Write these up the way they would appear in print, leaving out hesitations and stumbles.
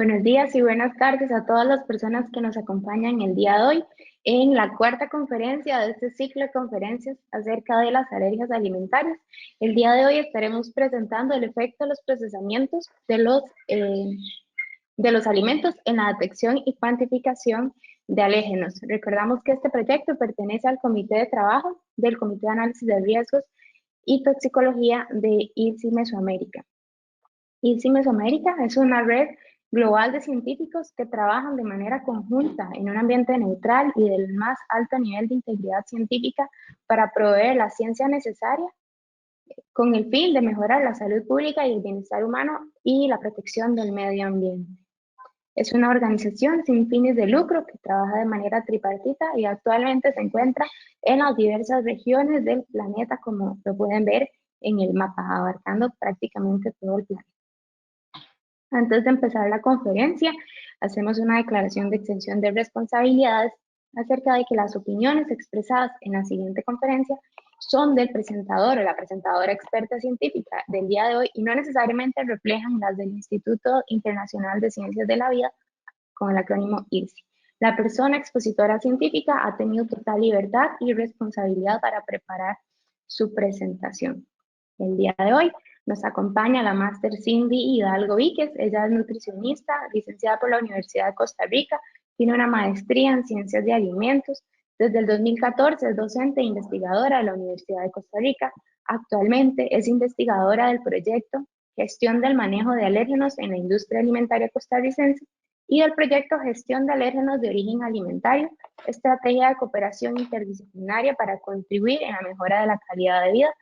Buenos días y buenas tardes a todas las personas que nos acompañan el día de hoy en la cuarta conferencia de este ciclo de conferencias acerca de las alergias alimentarias. El día de hoy estaremos presentando el efecto de los procesamientos de los alimentos en la detección y cuantificación de alérgenos. Recordamos que este proyecto pertenece al Comité de Trabajo del Comité de Análisis de Riesgos y Toxicología de ILSI Mesoamérica. ILSI Mesoamérica es una red global de científicos que trabajan de manera conjunta en un ambiente neutral y del más alto nivel de integridad científica para proveer la ciencia necesaria con el fin de mejorar la salud pública y el bienestar humano y la protección del medio ambiente. Es una organización sin fines de lucro que trabaja de manera tripartita y actualmente se encuentra en las diversas regiones del planeta, como lo pueden ver en el mapa, abarcando prácticamente todo el planeta. Antes de empezar la conferencia, hacemos una declaración de exención de responsabilidades acerca de que las opiniones expresadas en la siguiente conferencia son del presentador o la presentadora experta científica del día de hoy y no necesariamente reflejan las del Instituto Internacional de Ciencias de la Vida, con el acrónimo IRSI. La persona expositora científica ha tenido total libertad y responsabilidad para preparar su presentación. El día de hoy nos acompaña la máster Cindy Hidalgo Víquez. Ella es nutricionista, licenciada por la Universidad de Costa Rica, tiene una maestría en Ciencias de Alimentos. Desde el 2014 es docente e investigadora de la Universidad de Costa Rica. Actualmente es investigadora del proyecto Gestión del Manejo de Alérgenos en la Industria Alimentaria Costarricense y del proyecto Gestión de Alérgenos de Origen Alimentario, estrategia de cooperación interdisciplinaria para contribuir en la mejora de la calidad de vida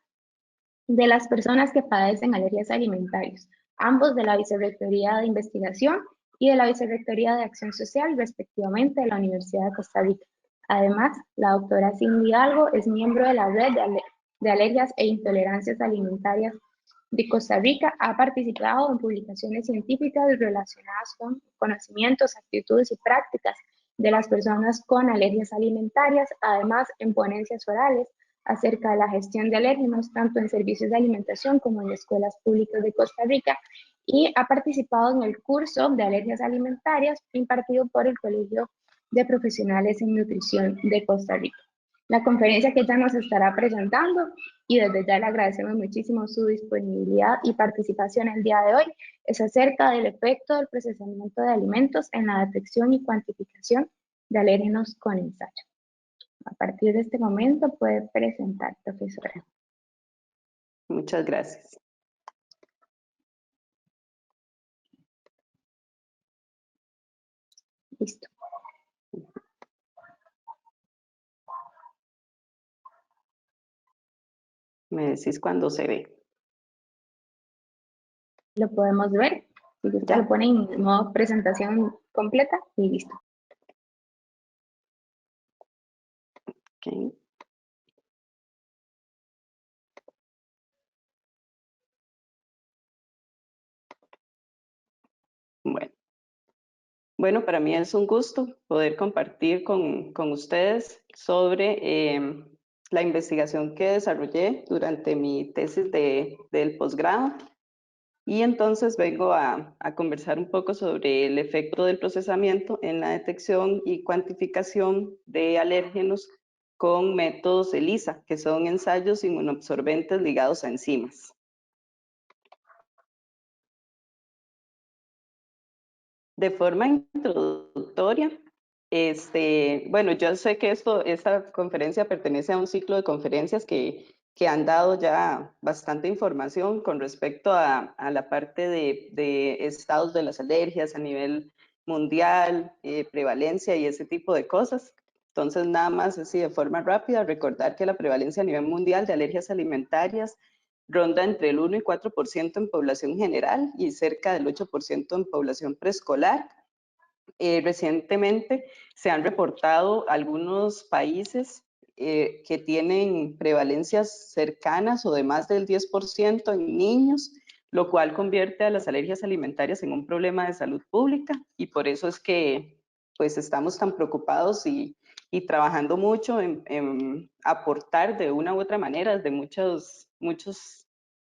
de las personas que padecen alergias alimentarias, ambos de la Vicerrectoría de Investigación y de la Vicerrectoría de Acción Social, respectivamente, de la Universidad de Costa Rica. Además, la doctora Cindy Hidalgo es miembro de la Red de Alergias e Intolerancias Alimentarias de Costa Rica. Ha participado en publicaciones científicas relacionadas con conocimientos, actitudes y prácticas de las personas con alergias alimentarias, además en ponencias orales acerca de la gestión de alérgenos, tanto en servicios de alimentación como en escuelas públicas de Costa Rica, y ha participado en el curso de alergias alimentarias impartido por el Colegio de Profesionales en Nutrición de Costa Rica. La conferencia que ella nos estará presentando, y desde ya le agradecemos muchísimo su disponibilidad y participación el día de hoy, es acerca del efecto del procesamiento de alimentos en la detección y cuantificación de alérgenos con ensayo. A partir de este momento puede presentar, profesora. Muchas gracias. Listo. Me decís cuando se ve. Lo podemos ver. Si usted lo pone en modo presentación completa y listo. Okay. Bueno, para mí es un gusto poder compartir con ustedes sobre la investigación que desarrollé durante mi tesis del posgrado. Y entonces vengo a conversar un poco sobre el efecto del procesamiento en la detección y cuantificación de alérgenos con métodos ELISA, que son ensayos inmunoabsorbentes ligados a enzimas. De forma introductoria, bueno, yo sé que esta conferencia pertenece a un ciclo de conferencias que han dado ya bastante información con respecto a la parte de estados de las alergias a nivel mundial, prevalencia y ese tipo de cosas. Entonces, nada más así de forma rápida, recordar que la prevalencia a nivel mundial de alergias alimentarias ronda entre el 1 y 4% en población general y cerca del 8% en población preescolar. Recientemente se han reportado algunos países que tienen prevalencias cercanas o de más del 10% en niños, lo cual convierte a las alergias alimentarias en un problema de salud pública, y por eso es que pues estamos tan preocupados y trabajando mucho en aportar de una u otra manera desde muchos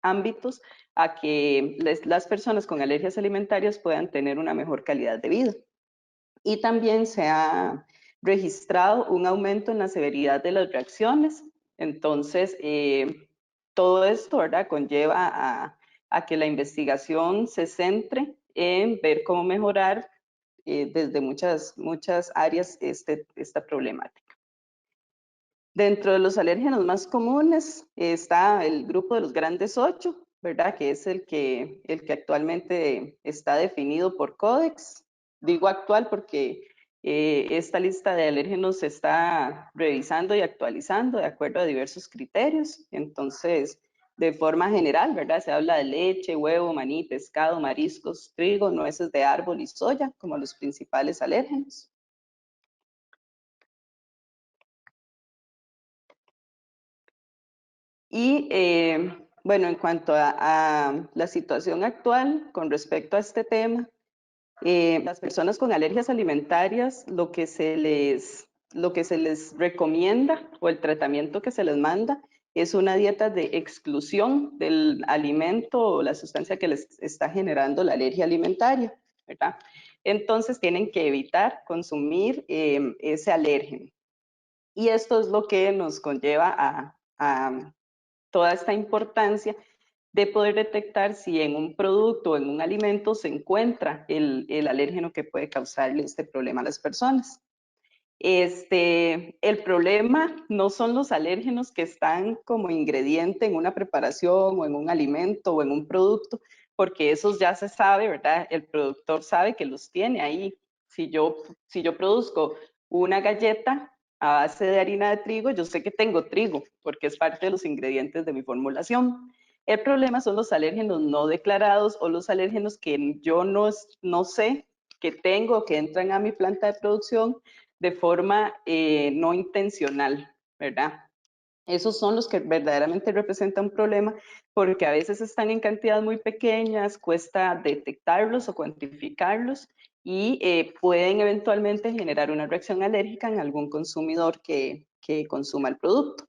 ámbitos a que las personas con alergias alimentarias puedan tener una mejor calidad de vida. Y también se ha registrado un aumento en la severidad de las reacciones. Entonces, todo esto, ¿verdad?, conlleva a que la investigación se centre en ver cómo mejorar desde muchas áreas esta problemática. Dentro de los alérgenos más comunes está el grupo de los grandes 8, ¿verdad?, que es el que actualmente está definido por Codex. Digo actual porque esta lista de alérgenos se está revisando y actualizando de acuerdo a diversos criterios. Entonces, de forma general, ¿verdad?, se habla de leche, huevo, maní, pescado, mariscos, trigo, nueces de árbol y soya como los principales alérgenos. Y bueno, en cuanto a la situación actual con respecto a este tema, las personas con alergias alimentarias, lo que se les recomienda o el tratamiento que se les manda es una dieta de exclusión del alimento o la sustancia que les está generando la alergia alimentaria, ¿verdad? Entonces tienen que evitar consumir ese alérgeno. Y esto es lo que nos conlleva a toda esta importancia de poder detectar si en un producto o en un alimento se encuentra el alérgeno que puede causarle este problema a las personas. El problema no son los alérgenos que están como ingrediente en una preparación o en un alimento o en un producto, porque esos ya se sabe, ¿verdad? El productor sabe que los tiene ahí. Si yo produzco una galleta a base de harina de trigo, yo sé que tengo trigo, porque es parte de los ingredientes de mi formulación. El problema son los alérgenos no declarados o los alérgenos que yo no sé que tengo, que entran a mi planta de producción de forma no intencional, ¿verdad? Esos son los que verdaderamente representan un problema porque a veces están en cantidades muy pequeñas, cuesta detectarlos o cuantificarlos y pueden eventualmente generar una reacción alérgica en algún consumidor que consuma el producto.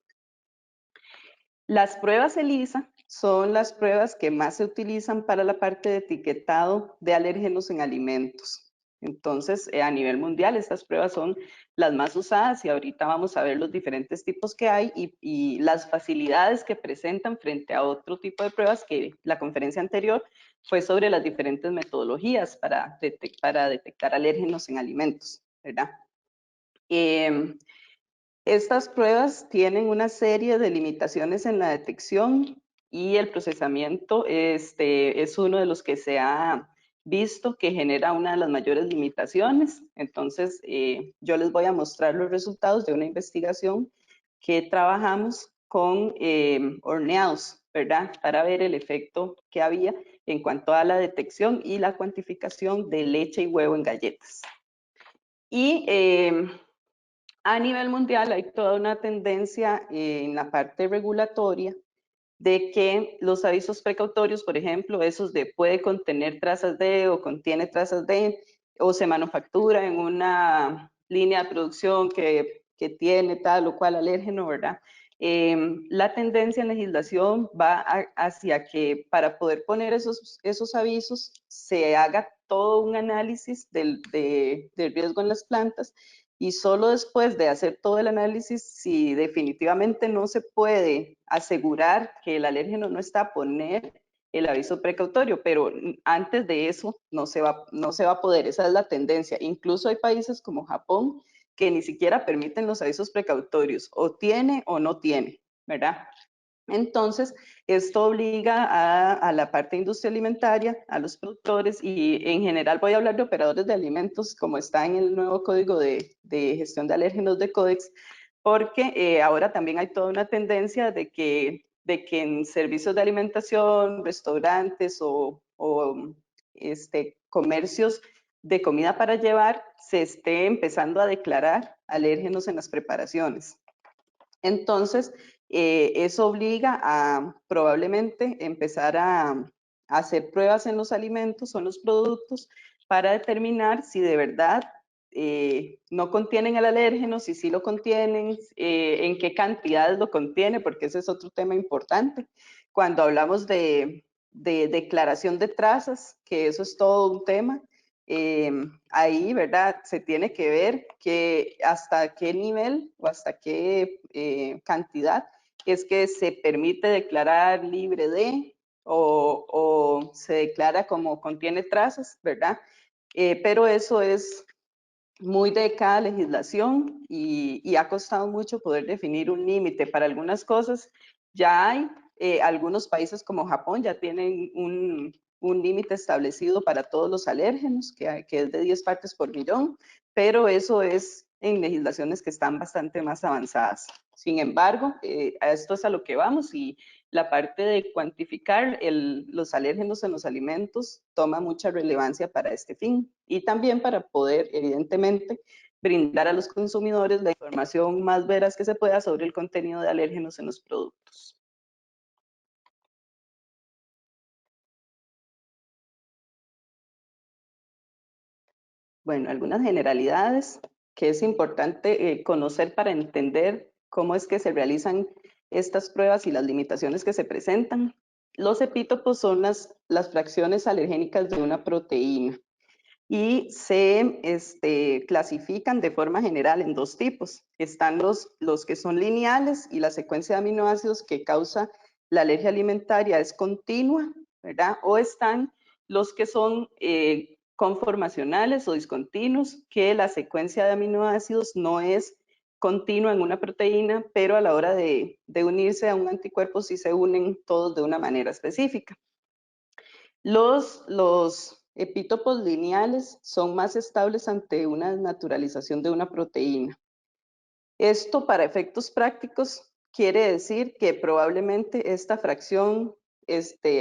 Las pruebas ELISA son las pruebas que más se utilizan para la parte de etiquetado de alérgenos en alimentos. Entonces, a nivel mundial, estas pruebas son las más usadas y ahorita vamos a ver los diferentes tipos que hay y las facilidades que presentan frente a otro tipo de pruebas que la conferencia anterior fue sobre las diferentes metodologías para detectar alérgenos en alimentos, ¿verdad? Estas pruebas tienen una serie de limitaciones en la detección y el procesamiento es uno de los que se ha visto que genera una de las mayores limitaciones. Entonces, yo les voy a mostrar los resultados de una investigación que trabajamos con horneados, ¿verdad? Para ver el efecto que había en cuanto a la detección y la cuantificación de leche y huevo en galletas. Y a nivel mundial hay toda una tendencia en la parte regulatoria de que los avisos precautorios, por ejemplo, esos de puede contener trazas de o contiene trazas de o se manufactura en una línea de producción que tiene tal o cual alérgeno, ¿verdad? La tendencia en legislación va hacia que para poder poner esos avisos se haga todo un análisis del riesgo en las plantas y solo después de hacer todo el análisis, si definitivamente no se puede asegurar que el alérgeno no está, poner el aviso precautorio, pero antes de eso no se va a poder, esa es la tendencia. Incluso hay países como Japón que ni siquiera permiten los avisos precautorios, o tiene o no tiene, ¿verdad? Entonces, esto obliga a la parte industria alimentaria, a los productores y en general voy a hablar de operadores de alimentos como está en el nuevo código de gestión de alérgenos de Codex, porque ahora también hay toda una tendencia de que en servicios de alimentación, restaurantes o comercios de comida para llevar se esté empezando a declarar alérgenos en las preparaciones. Entonces, eso obliga a probablemente empezar a hacer pruebas en los alimentos o en los productos para determinar si de verdad no contienen el alérgeno, si sí lo contienen, en qué cantidades lo contiene, porque ese es otro tema importante. Cuando hablamos de declaración de trazas, que eso es todo un tema, ahí, ¿verdad? Se tiene que ver que hasta qué nivel o hasta qué cantidad es que se permite declarar libre de o se declara como contiene trazas, ¿verdad? Pero eso es muy de cada legislación y ha costado mucho poder definir un límite. Para algunas cosas ya hay, algunos países como Japón ya tienen un límite establecido para todos los alérgenos, que es de 10 partes por millón, pero eso es en legislaciones que están bastante más avanzadas. Sin embargo, a esto es a lo que vamos y la parte de cuantificar los alérgenos en los alimentos toma mucha relevancia para este fin y también para poder, evidentemente, brindar a los consumidores la información más veraz que se pueda sobre el contenido de alérgenos en los productos. Bueno, algunas generalidades que es importante conocer para entender cómo es que se realizan estas pruebas y las limitaciones que se presentan. Los epítopos son las fracciones alergénicas de una proteína y se clasifican de forma general en dos tipos. Están los que son lineales y la secuencia de aminoácidos que causa la alergia alimentaria es continua, ¿verdad? O están los que son conformacionales o discontinuos, que la secuencia de aminoácidos no es continua en una proteína, pero a la hora de unirse a un anticuerpo sí se unen todos de una manera específica. Los epítopos lineales son más estables ante una desnaturalización de una proteína. Esto, para efectos prácticos, quiere decir que probablemente esta fracción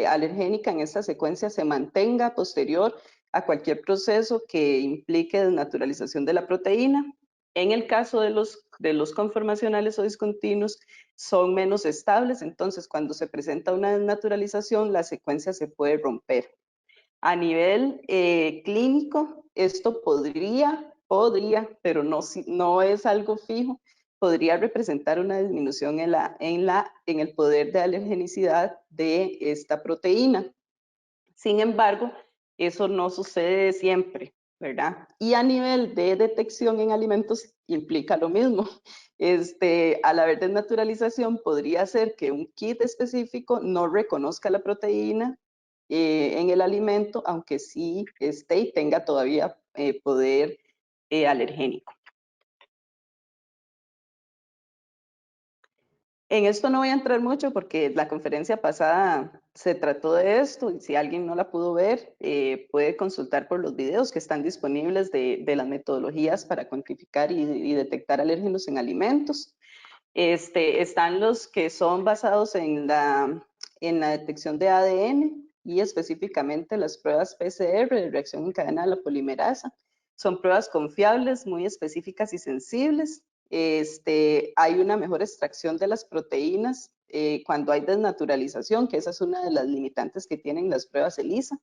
alergénica en esta secuencia se mantenga posterior a cualquier proceso que implique desnaturalización de la proteína. En el caso de los conformacionales o discontinuos, son menos estables, entonces cuando se presenta una desnaturalización, la secuencia se puede romper. A nivel clínico, esto podría, pero no es algo fijo, podría representar una disminución en el poder de alergenicidad de esta proteína. Sin embargo, eso no sucede siempre, ¿verdad? Y a nivel de detección en alimentos implica lo mismo. Al haber desnaturalización, podría ser que un kit específico no reconozca la proteína en el alimento, aunque sí esté y tenga todavía poder alergénico. En esto no voy a entrar mucho porque la conferencia pasada se trató de esto y si alguien no la pudo ver, puede consultar por los videos que están disponibles de las metodologías para cuantificar y detectar alérgenos en alimentos. Están los que son basados en la detección de ADN y específicamente las pruebas PCR de reacción en cadena de la polimerasa. Son pruebas confiables, muy específicas y sensibles. Hay una mejor extracción de las proteínas cuando hay desnaturalización, que esa es una de las limitantes que tienen las pruebas ELISA.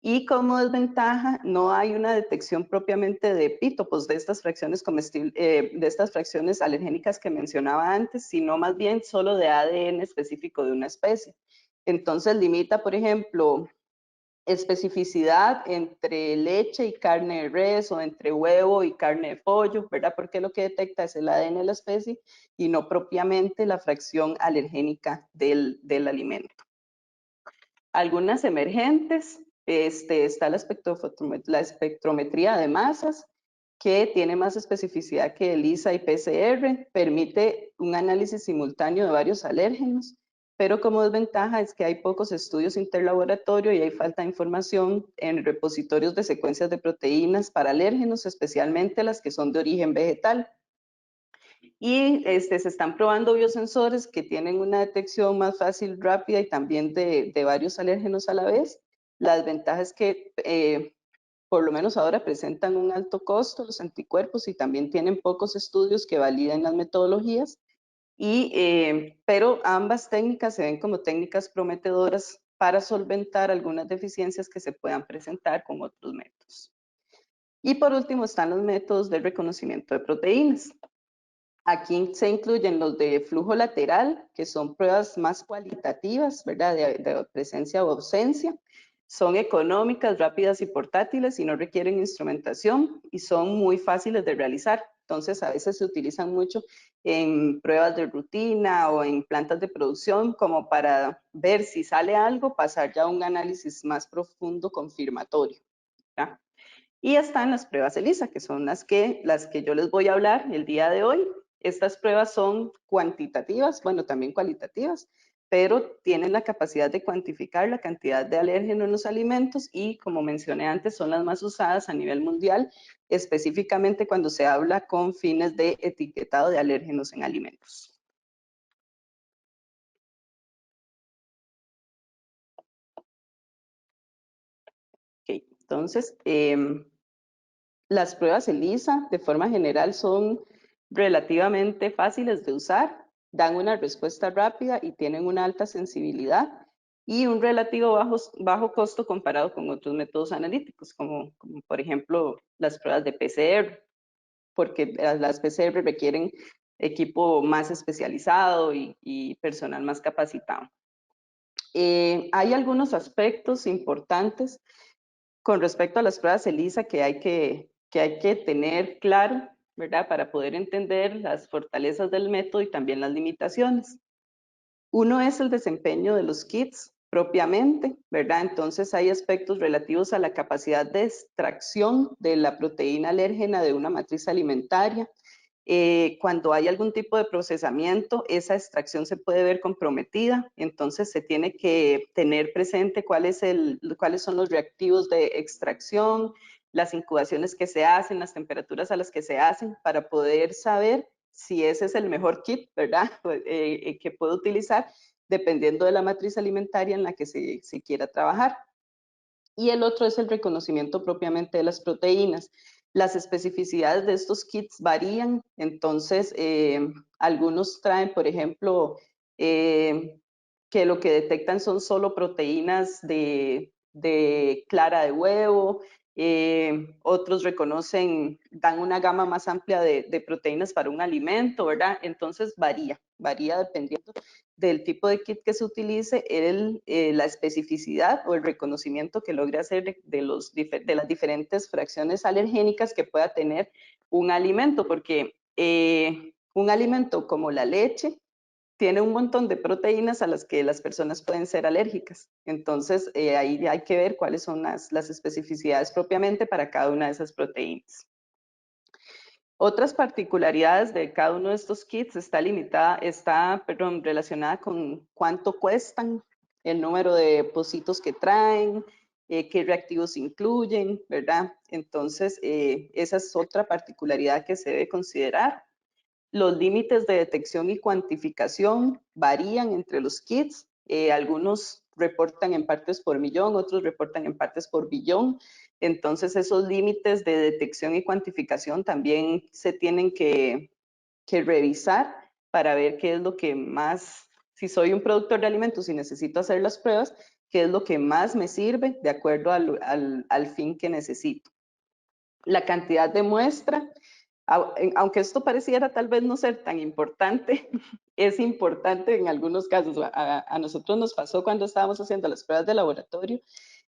Y como desventaja, no hay una detección propiamente de epítopos de estas fracciones de estas fracciones alergénicas que mencionaba antes, sino más bien solo de ADN específico de una especie. Entonces limita, por ejemplo, especificidad entre leche y carne de res o entre huevo y carne de pollo, ¿verdad? Porque lo que detecta es el ADN de la especie y no propiamente la fracción alergénica del alimento. Algunas emergentes, está la espectrometría de masas, que tiene más especificidad que ELISA y PCR, permite un análisis simultáneo de varios alérgenos, pero como desventaja es que hay pocos estudios interlaboratorio y hay falta de información en repositorios de secuencias de proteínas para alérgenos, especialmente las que son de origen vegetal. Y se están probando biosensores que tienen una detección más fácil, rápida y también de varios alérgenos a la vez. La desventaja es que por lo menos ahora presentan un alto costo los anticuerpos y también tienen pocos estudios que validen las metodologías. Pero ambas técnicas se ven como técnicas prometedoras para solventar algunas deficiencias que se puedan presentar con otros métodos. Y por último están los métodos de reconocimiento de proteínas. Aquí se incluyen los de flujo lateral, que son pruebas más cualitativas, ¿verdad? De presencia o ausencia. Son económicas, rápidas y portátiles y no requieren instrumentación y son muy fáciles de realizar. Entonces, a veces se utilizan mucho en pruebas de rutina o en plantas de producción como para ver si sale algo, pasar ya a un análisis más profundo confirmatorio, ¿verdad? Y están las pruebas ELISA, que son las que yo les voy a hablar el día de hoy. Estas pruebas son cuantitativas, bueno, también cualitativas, pero tienen la capacidad de cuantificar la cantidad de alérgeno en los alimentos y, como mencioné antes, son las más usadas a nivel mundial, específicamente cuando se habla con fines de etiquetado de alérgenos en alimentos. Okay, entonces, las pruebas ELISA, de forma general, son relativamente fáciles de usar, dan una respuesta rápida y tienen una alta sensibilidad y un relativo bajo costo comparado con otros métodos analíticos, como por ejemplo las pruebas de PCR, porque las PCR requieren equipo más especializado y personal más capacitado. Hay algunos aspectos importantes con respecto a las pruebas ELISA que hay que tener claro, ¿verdad? Para poder entender las fortalezas del método y también las limitaciones. Uno es el desempeño de los kits propiamente, ¿verdad? Entonces hay aspectos relativos a la capacidad de extracción de la proteína alérgena de una matriz alimentaria. Cuando hay algún tipo de procesamiento, esa extracción se puede ver comprometida, entonces se tiene que tener presente cuáles son los reactivos de extracción, las incubaciones que se hacen, las temperaturas a las que se hacen, para poder saber si ese es el mejor kit, ¿verdad? Que puedo utilizar dependiendo de la matriz alimentaria en la que se quiera trabajar. Y el otro es el reconocimiento propiamente de las proteínas. Las especificidades de estos kits varían, entonces algunos traen, por ejemplo, que lo que detectan son solo proteínas de clara de huevo, otros reconocen, dan una gama más amplia de proteínas para un alimento, ¿verdad? Entonces varía dependiendo del tipo de kit que se utilice, la especificidad o el reconocimiento que logre hacer de las diferentes fracciones alergénicas que pueda tener un alimento, porque un alimento como la leche tiene un montón de proteínas a las que las personas pueden ser alérgicas. Entonces, ahí hay que ver cuáles son las especificidades propiamente para cada una de esas proteínas. Otras particularidades de cada uno de estos kits está relacionada con cuánto cuestan, el número de pocitos que traen, qué reactivos incluyen, ¿verdad? Entonces, esa es otra particularidad que se debe considerar. Los límites de detección y cuantificación varían entre los kits. Algunos reportan en partes por millón, otros reportan en partes por billón. Entonces, esos límites de detección y cuantificación también se tienen que revisar para ver qué es lo que más, si soy un productor de alimentos y necesito hacer las pruebas, qué es lo que más me sirve de acuerdo al fin que necesito. La cantidad de muestra, aunque esto pareciera tal vez no ser tan importante, es importante en algunos casos. A nosotros nos pasó cuando estábamos haciendo las pruebas de laboratorio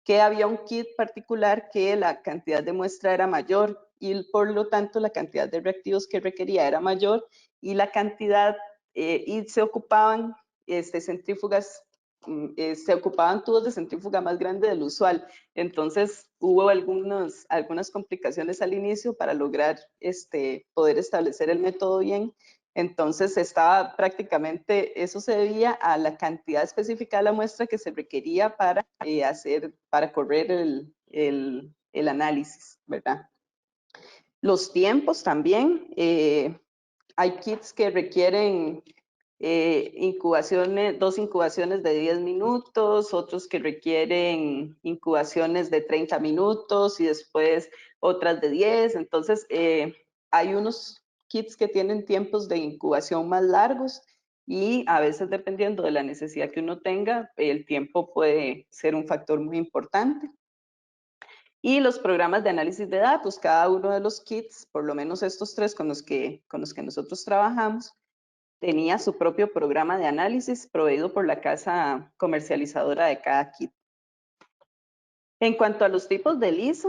que había un kit particular que la cantidad de muestra era mayor y por lo tanto la cantidad de reactivos que requería era mayor y la cantidad, y se ocupaban centrífugas, se ocupaban tubos de centrífuga más grande del usual. Entonces hubo algunas complicaciones al inicio para lograr poder establecer el método bien. Entonces estaba prácticamente, eso se debía a la cantidad específica de la muestra que se requería para correr el análisis, ¿verdad? Los tiempos también, hay kits que requieren dos incubaciones de 10 minutos, otros que requieren incubaciones de 30 minutos y después otras de 10. Entonces, hay unos kits que tienen tiempos de incubación más largos y a veces, dependiendo de la necesidad que uno tenga, el tiempo puede ser un factor muy importante. Y los programas de análisis de datos, cada uno de los kits, por lo menos estos 3 con los que nosotros trabajamos, tenía su propio programa de análisis proveído por la casa comercializadora de cada kit. En cuanto a los tipos de ELISA,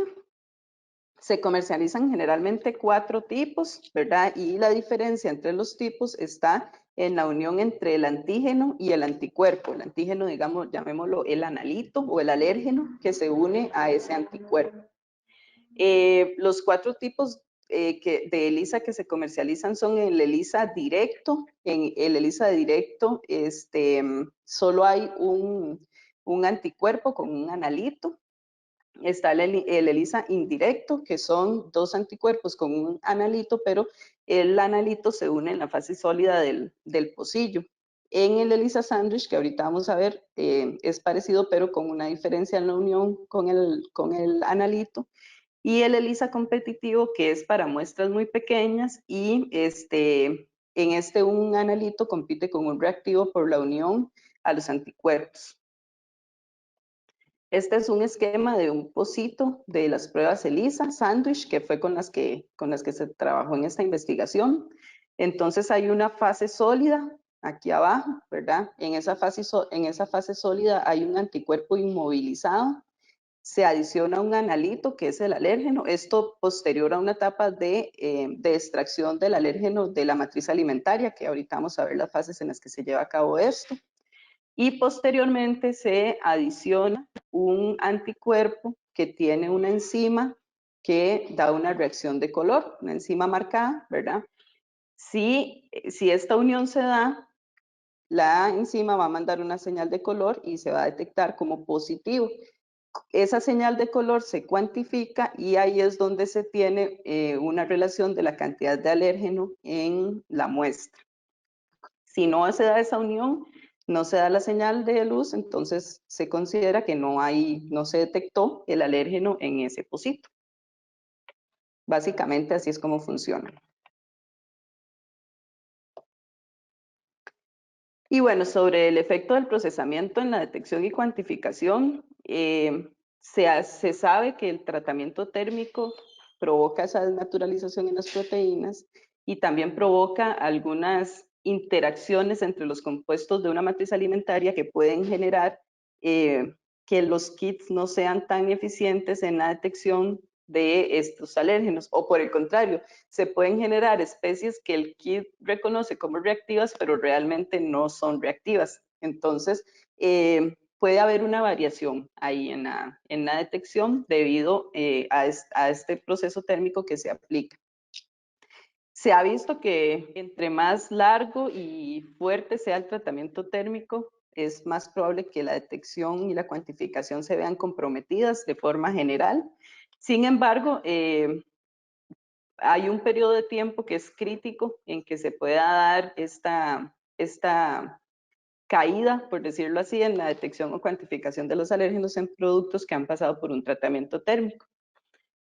se comercializan generalmente 4 tipos, ¿verdad? Y la diferencia entre los tipos está en la unión entre el antígeno y el anticuerpo. El antígeno, digamos, llamémoslo el analito o el alérgeno que se une a ese anticuerpo. Los 4 tipos de ELISA que se comercializan son el ELISA directo. En el ELISA directo solo hay un anticuerpo con un analito. Está el ELISA indirecto, que son 2 anticuerpos con un analito, pero el analito se une en la fase sólida del pocillo. En el ELISA sándwich, que ahorita vamos a ver, es parecido, pero con una diferencia en la unión con el analito. Y el ELISA competitivo, que es para muestras muy pequeñas y en un analito compite con un reactivo por la unión a los anticuerpos. Este es un esquema de un pocito de las pruebas ELISA sándwich, que fue con las que se trabajó en esta investigación. Entonces hay una fase sólida aquí abajo, ¿verdad? En esa fase sólida hay un anticuerpo inmovilizado. Se adiciona un analito, que es el alérgeno. Esto posterior a una etapa de extracción del alérgeno de la matriz alimentaria, que ahorita vamos a ver las fases en las que se lleva a cabo esto. Y posteriormente se adiciona un anticuerpo que tiene una enzima que da una reacción de color, una enzima marcada, ¿verdad? Si esta unión se da, la enzima va a mandar una señal de color y se va a detectar como positivo. Esa señal de color se cuantifica y ahí es donde se tiene una relación de la cantidad de alérgeno en la muestra. Si no se da esa unión, no se da la señal de luz, entonces se considera que no se detectó el alérgeno en ese pocito. Básicamente así es como funciona. Y bueno, sobre el efecto del procesamiento en la detección y cuantificación, se sabe que el tratamiento térmico provoca esa desnaturalización en las proteínas y también provoca algunas interacciones entre los compuestos de una matriz alimentaria que pueden generar que los kits no sean tan eficientes en la detección de estos alérgenos, o por el contrario, se pueden generar especies que el kit reconoce como reactivas, pero realmente no son reactivas. Entonces, puede haber una variación ahí en la detección debido a este proceso térmico que se aplica. Se ha visto que entre más largo y fuerte sea el tratamiento térmico, es más probable que la detección y la cuantificación se vean comprometidas de forma general. Sin embargo, hay un periodo de tiempo que es crítico en que se pueda dar esta caída, por decirlo así, en la detección o cuantificación de los alérgenos en productos que han pasado por un tratamiento térmico.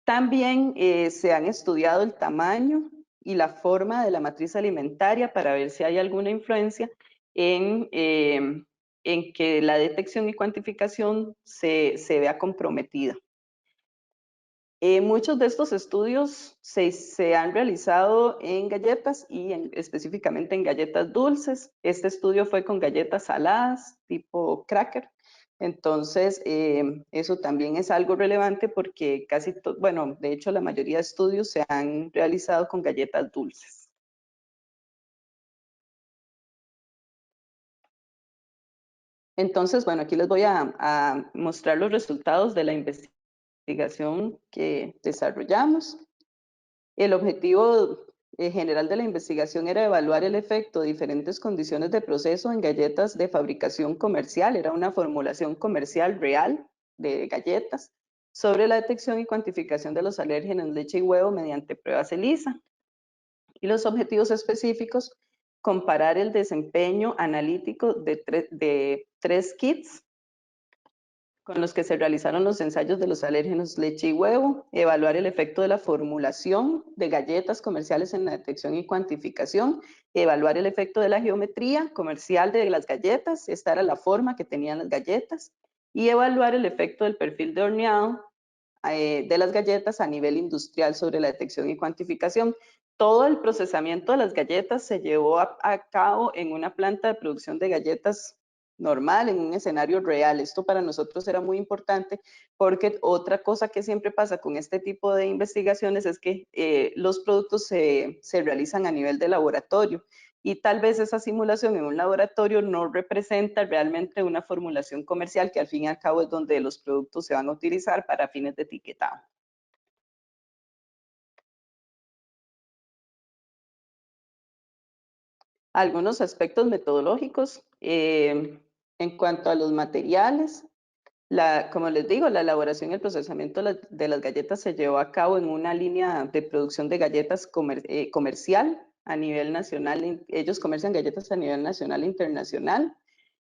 También se han estudiado el tamaño y la forma de la matriz alimentaria para ver si hay alguna influencia en que la detección y cuantificación se vea comprometida. Muchos de estos estudios se han realizado en galletas y específicamente en galletas dulces. Este estudio fue con galletas saladas tipo cracker. Entonces, eso también es algo relevante porque bueno, de hecho la mayoría de estudios se han realizado con galletas dulces. Entonces, bueno, aquí les voy a mostrar los resultados de la investigación que desarrollamos. El objetivo general de la investigación era evaluar el efecto de diferentes condiciones de proceso en galletas de fabricación comercial. Era una formulación comercial real de galletas sobre la detección y cuantificación de los alérgenos en leche y huevo mediante pruebas ELISA. Y los objetivos específicos: comparar el desempeño analítico de 3 kits con los que se realizaron los ensayos de los alérgenos leche y huevo, evaluar el efecto de la formulación de galletas comerciales en la detección y cuantificación, evaluar el efecto de la geometría comercial de las galletas, esta era la forma que tenían las galletas, y evaluar el efecto del perfil de horneado de las galletas a nivel industrial sobre la detección y cuantificación. Todo el procesamiento de las galletas se llevó a cabo en una planta de producción de galletas normal, en un escenario real. Esto para nosotros era muy importante porque otra cosa que siempre pasa con este tipo de investigaciones es que los productos se realizan a nivel de laboratorio y tal vez esa simulación en un laboratorio no representa realmente una formulación comercial que al fin y al cabo es donde los productos se van a utilizar para fines de etiquetado. Algunos aspectos metodológicos en cuanto a los materiales. Como les digo, la elaboración y el procesamiento de las galletas se llevó a cabo en una línea de producción de galletas comercial a nivel nacional. Ellos comercian galletas a nivel nacional e internacional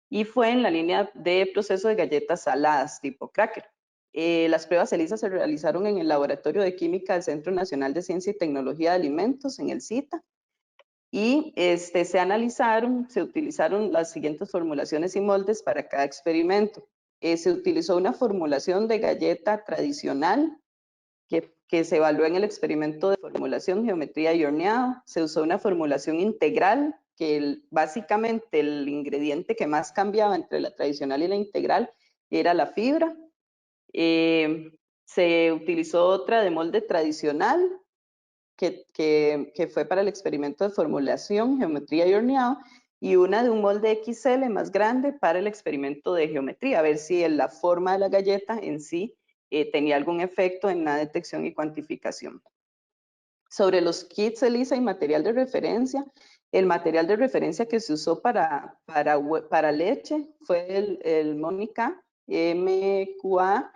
y fue en la línea de proceso de galletas saladas tipo cracker. Las pruebas ELISA se realizaron en el Laboratorio de Química del Centro Nacional de Ciencia y Tecnología de Alimentos, en el CITA, y se utilizaron las siguientes formulaciones y moldes para cada experimento. Se utilizó una formulación de galleta tradicional que se evaluó en el experimento de formulación, geometría y horneado. Se usó una formulación integral, que básicamente el ingrediente que más cambiaba entre la tradicional y la integral era la fibra. Se utilizó otra de molde tradicional, que fue para el experimento de formulación, geometría y horneado, y una de un molde XL más grande para el experimento de geometría, a ver si la forma de la galleta en sí tenía algún efecto en la detección y cuantificación. Sobre los kits ELISA y material de referencia, el material de referencia que se usó para leche fue el Mónica MQA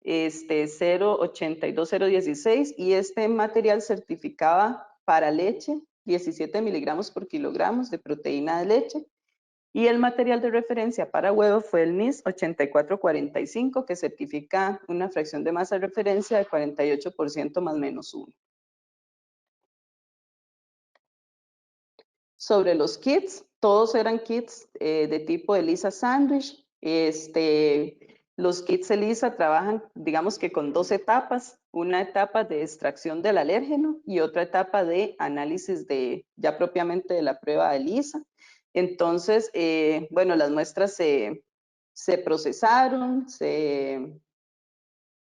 082016, y este material certificaba para leche 17 miligramos por kilogramos de proteína de leche, y el material de referencia para huevo fue el NIS 8445, que certifica una fracción de masa de referencia de 48% más menos 1. Sobre los kits, todos eran kits de tipo ELISA Sandwich. Los kits ELISA trabajan, digamos que con dos etapas, una etapa de extracción del alérgeno y otra etapa de análisis ya propiamente de la prueba ELISA. Entonces, bueno, las muestras se procesaron, se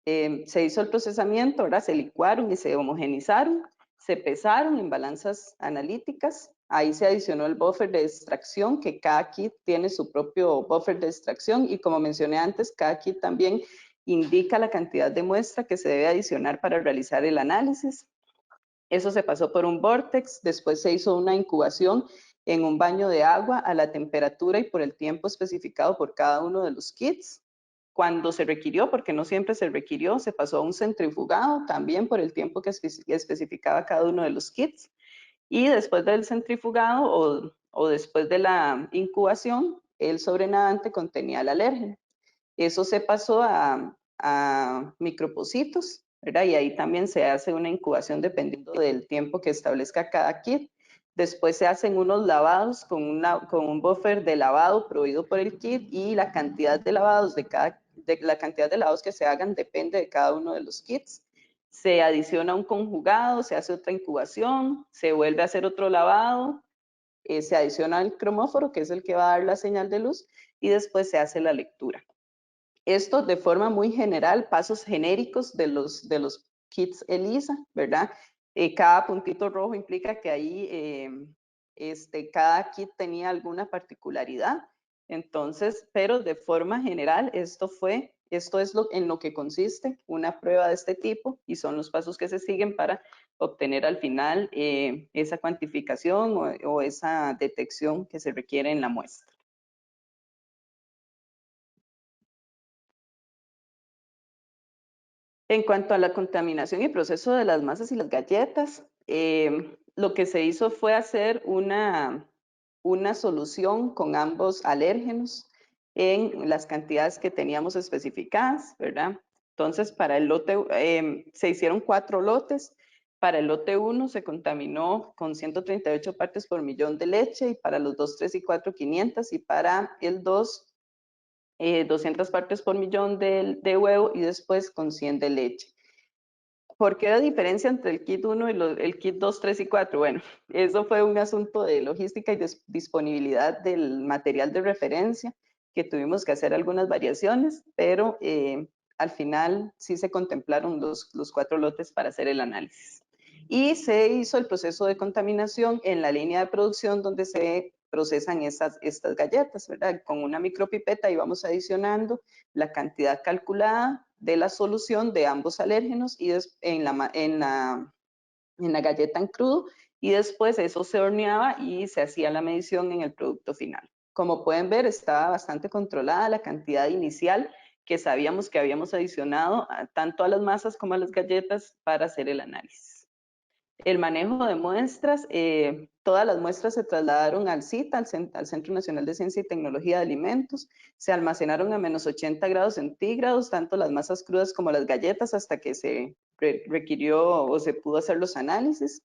hizo el procesamiento, ahora se licuaron y se homogenizaron, se pesaron en balanzas analíticas. Ahí se adicionó el buffer de extracción, que cada kit tiene su propio buffer de extracción, y como mencioné antes, cada kit también indica la cantidad de muestra que se debe adicionar para realizar el análisis. Eso se pasó por un vortex, después se hizo una incubación en un baño de agua a la temperatura y por el tiempo especificado por cada uno de los kits. Cuando se requirió, porque no siempre se requirió, se pasó a un centrifugado también por el tiempo que especificaba cada uno de los kits. Y después del centrifugado o después de la incubación, el sobrenadante contenía el alérgeno. Eso se pasó a micropocitos, ¿verdad? Y ahí también se hace una incubación dependiendo del tiempo que establezca cada kit. Después se hacen unos lavados con un buffer de lavado proveído por el kit, y la cantidad de lavados la cantidad de lavados que se hagan depende de cada uno de los kits. Se adiciona un conjugado, se hace otra incubación, se vuelve a hacer otro lavado, se adiciona el cromóforo, que es el que va a dar la señal de luz, y después se hace la lectura. Esto de forma muy general, pasos genéricos de los kits ELISA, ¿verdad? Cada puntito rojo implica que ahí cada kit tenía alguna particularidad. Entonces, pero de forma general, esto es en lo que consiste una prueba de este tipo, y son los pasos que se siguen para obtener al final esa cuantificación o esa detección que se requiere en la muestra. En cuanto a la contaminación y proceso de las masas y las galletas, lo que se hizo fue hacer una solución con ambos alérgenos en las cantidades que teníamos especificadas, ¿verdad? Entonces, para el lote, se hicieron 4 lotes. Para el lote 1 se contaminó con 138 partes por millón de leche, y para los 2, 3 y 4, 500, y para el 2, 200 partes por millón de huevo y después con 100 de leche. ¿Por qué la diferencia entre el kit 1 y el kit 2, 3 y 4? Bueno, eso fue un asunto de logística y disponibilidad del material de referencia, que tuvimos que hacer algunas variaciones, pero al final sí se contemplaron los 4 lotes para hacer el análisis. Y se hizo el proceso de contaminación en la línea de producción donde se procesan estas galletas, ¿verdad? Con una micropipeta íbamos adicionando la cantidad calculada de la solución de ambos alérgenos y en la galleta en crudo, y después eso se horneaba y se hacía la medición en el producto final. Como pueden ver, estaba bastante controlada la cantidad inicial que sabíamos que habíamos adicionado tanto a las masas como a las galletas para hacer el análisis. El manejo de muestras, todas las muestras se trasladaron al CIT, al Centro Nacional de Ciencia y Tecnología de Alimentos, se almacenaron a menos 80 grados centígrados, tanto las masas crudas como las galletas, hasta que se requirió o se pudo hacer los análisis.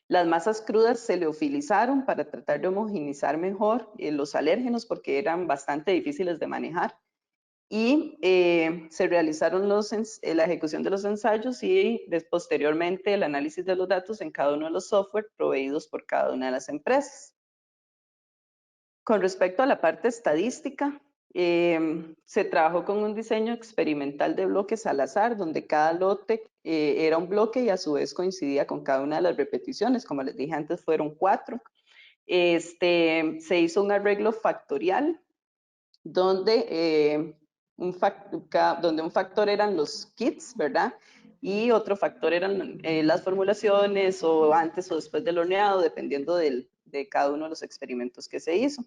Las masas crudas se leofilizaron para tratar de homogenizar mejor los alérgenos porque eran bastante difíciles de manejar. Y se realizaron la ejecución de los ensayos y posteriormente el análisis de los datos en cada uno de los software proveídos por cada una de las empresas. Con respecto a la parte estadística, se trabajó con un diseño experimental de bloques al azar, donde cada lote era un bloque y a su vez coincidía con cada una de las repeticiones. Como les dije antes, fueron 4. Se hizo un arreglo factorial donde un factor eran los kits, ¿verdad? Y otro factor eran las formulaciones o antes o después del horneado, dependiendo de cada uno de los experimentos que se hizo.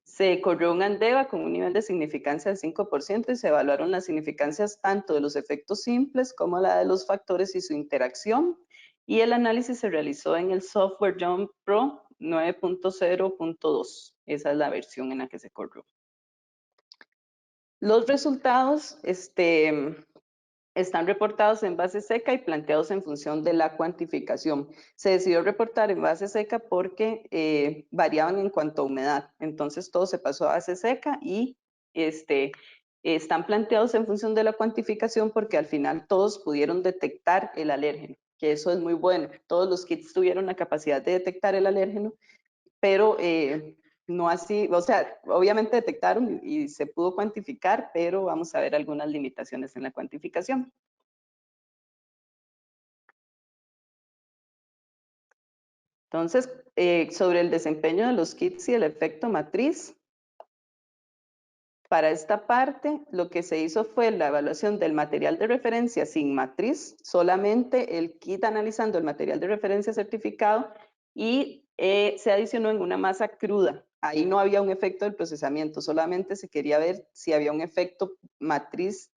Se corrió un ANDEVA con un nivel de significancia del 5% y se evaluaron las significancias tanto de los efectos simples como la de los factores y su interacción. Y el análisis se realizó en el software Jump Pro 9.0.2. Esa es la versión en la que se corrió. Los resultados están reportados en base seca y planteados en función de la cuantificación. Se decidió reportar en base seca porque variaban en cuanto a humedad. Entonces todo se pasó a base seca y están planteados en función de la cuantificación porque al final todos pudieron detectar el alérgeno, que eso es muy bueno. Todos los kits tuvieron la capacidad de detectar el alérgeno, pero no así, o sea, obviamente detectaron y se pudo cuantificar, pero vamos a ver algunas limitaciones en la cuantificación. Entonces, sobre el desempeño de los kits y el efecto matriz, para esta parte lo que se hizo fue la evaluación del material de referencia sin matriz, solamente el kit analizando el material de referencia certificado y se adicionó en una masa cruda. Ahí no había un efecto del procesamiento, solamente se quería ver si había un efecto matriz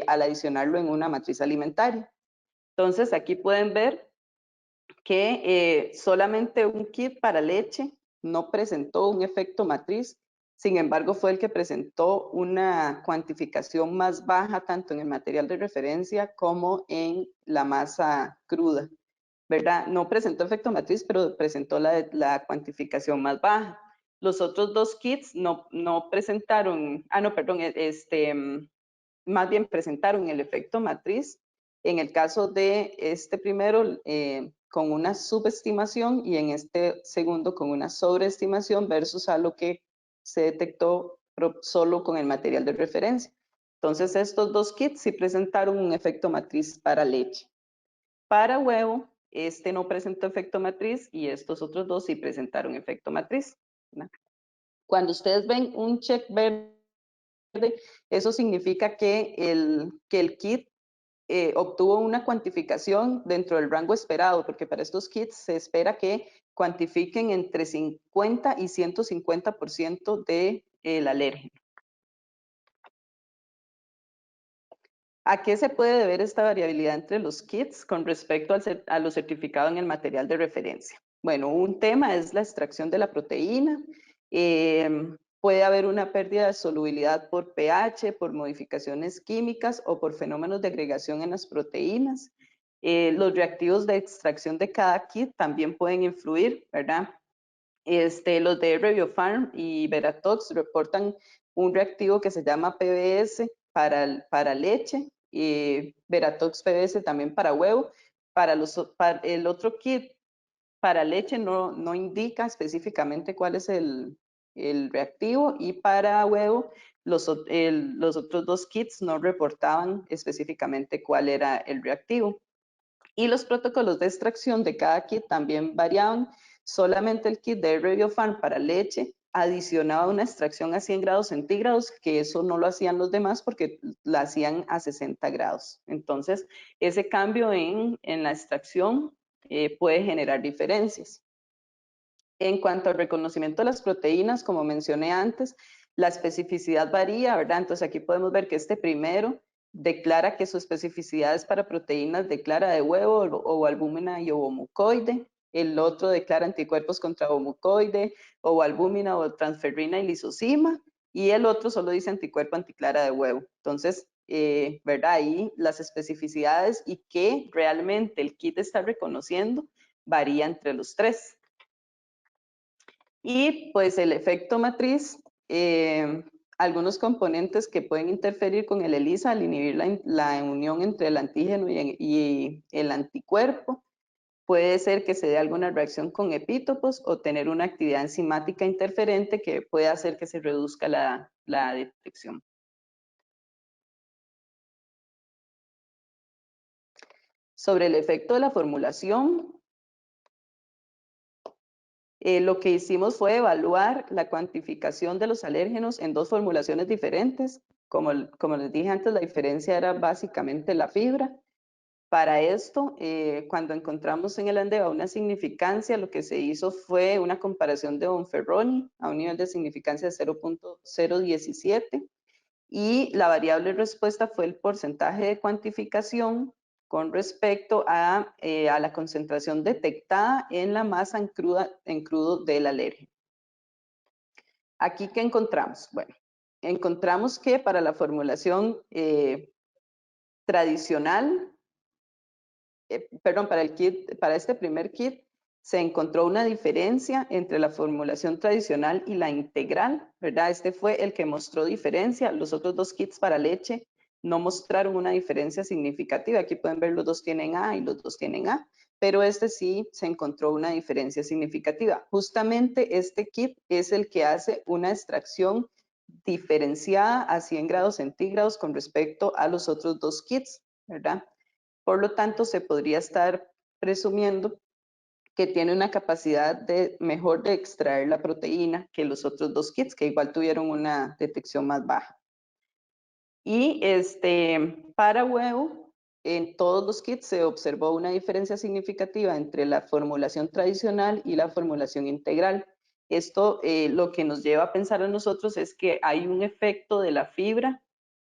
al adicionarlo en una matriz alimentaria. Entonces aquí pueden ver que solamente un kit para leche no presentó un efecto matriz, sin embargo fue el que presentó una cuantificación más baja tanto en el material de referencia como en la masa cruda, ¿verdad? No presentó efecto matriz, pero presentó la cuantificación más baja. Los otros 2 kits no presentaron, más bien presentaron el efecto matriz. En el caso de este primero, con una subestimación y en este segundo con una sobreestimación versus a lo que se detectó solo con el material de referencia. Entonces estos 2 kits sí presentaron un efecto matriz para leche. Para huevo, este no presentó efecto matriz y estos otros 2 sí presentaron efecto matriz, ¿verdad? Cuando ustedes ven un check verde, eso significa que el kit obtuvo una cuantificación dentro del rango esperado, porque para estos kits se espera que cuantifiquen entre 50 y 150% del alérgeno. ¿A qué se puede deber esta variabilidad entre los kits con respecto a lo certificado en el material de referencia? Bueno, un tema es la extracción de la proteína. Puede haber una pérdida de solubilidad por pH, por modificaciones químicas o por fenómenos de agregación en las proteínas. Los reactivos de extracción de cada kit también pueden influir, ¿verdad? Los de RevioFarm y Veratox reportan un reactivo que se llama PBS para leche, y Veratox PBS también para huevo. Para el otro kit para leche no indica específicamente cuál es el reactivo, y para huevo los otros dos kits no reportaban específicamente cuál era el reactivo. Y los protocolos de extracción de cada kit también variaban. Solamente el kit de RevioFarm para leche adicionaba una extracción a 100 grados centígrados, que eso no lo hacían los demás porque la hacían a 60 grados. Entonces, ese cambio en la extracción puede generar diferencias. En cuanto al reconocimiento de las proteínas, como mencioné antes, la especificidad varía, ¿verdad? Entonces aquí podemos ver que este primero declara que su especificidad es para proteínas de clara de huevo, ovoalbúmina y ovomucoide. El otro declara anticuerpos contra ovomucoide, ovoalbúmina o transferrina y lisozima. Y el otro solo dice anticuerpo anticlara de huevo. Entonces, ¿verdad? Ahí las especificidades y qué realmente el kit está reconociendo varía entre los tres. Y pues el efecto matriz, algunos componentes que pueden interferir con el ELISA al inhibir la unión entre el antígeno y el anticuerpo. Puede ser que se dé alguna reacción con epítopos o tener una actividad enzimática interferente que puede hacer que se reduzca la detección. Sobre el efecto de la formulación, lo que hicimos fue evaluar la cuantificación de los alérgenos en dos formulaciones diferentes. Como les dije antes, la diferencia era básicamente la fibra. Para esto, cuando encontramos en el ANDEVA una significancia, lo que se hizo fue una comparación de Bonferroni a un nivel de significancia de 0.017, y la variable respuesta fue el porcentaje de cuantificación con respecto a la concentración detectada en la masa en crudo del alérgeno. Aquí, ¿qué encontramos? Bueno, encontramos que para la formulación tradicional, para este primer kit, se encontró una diferencia entre la formulación tradicional y la integral, ¿verdad? Este fue el que mostró diferencia. Los otros dos kits para leche no mostraron una diferencia significativa. Aquí pueden ver los dos tienen A y los dos tienen A, pero este sí se encontró una diferencia significativa. Justamente este kit es el que hace una extracción diferenciada a 100 grados centígrados con respecto a los otros dos kits, ¿verdad? Por lo tanto, se podría estar presumiendo que tiene una capacidad mejor de extraer la proteína que los otros dos kits, que igual tuvieron una detección más baja. Y para huevo, en todos los kits se observó una diferencia significativa entre la formulación tradicional y la formulación integral. Esto lo que nos lleva a pensar a nosotros es que hay un efecto de la fibra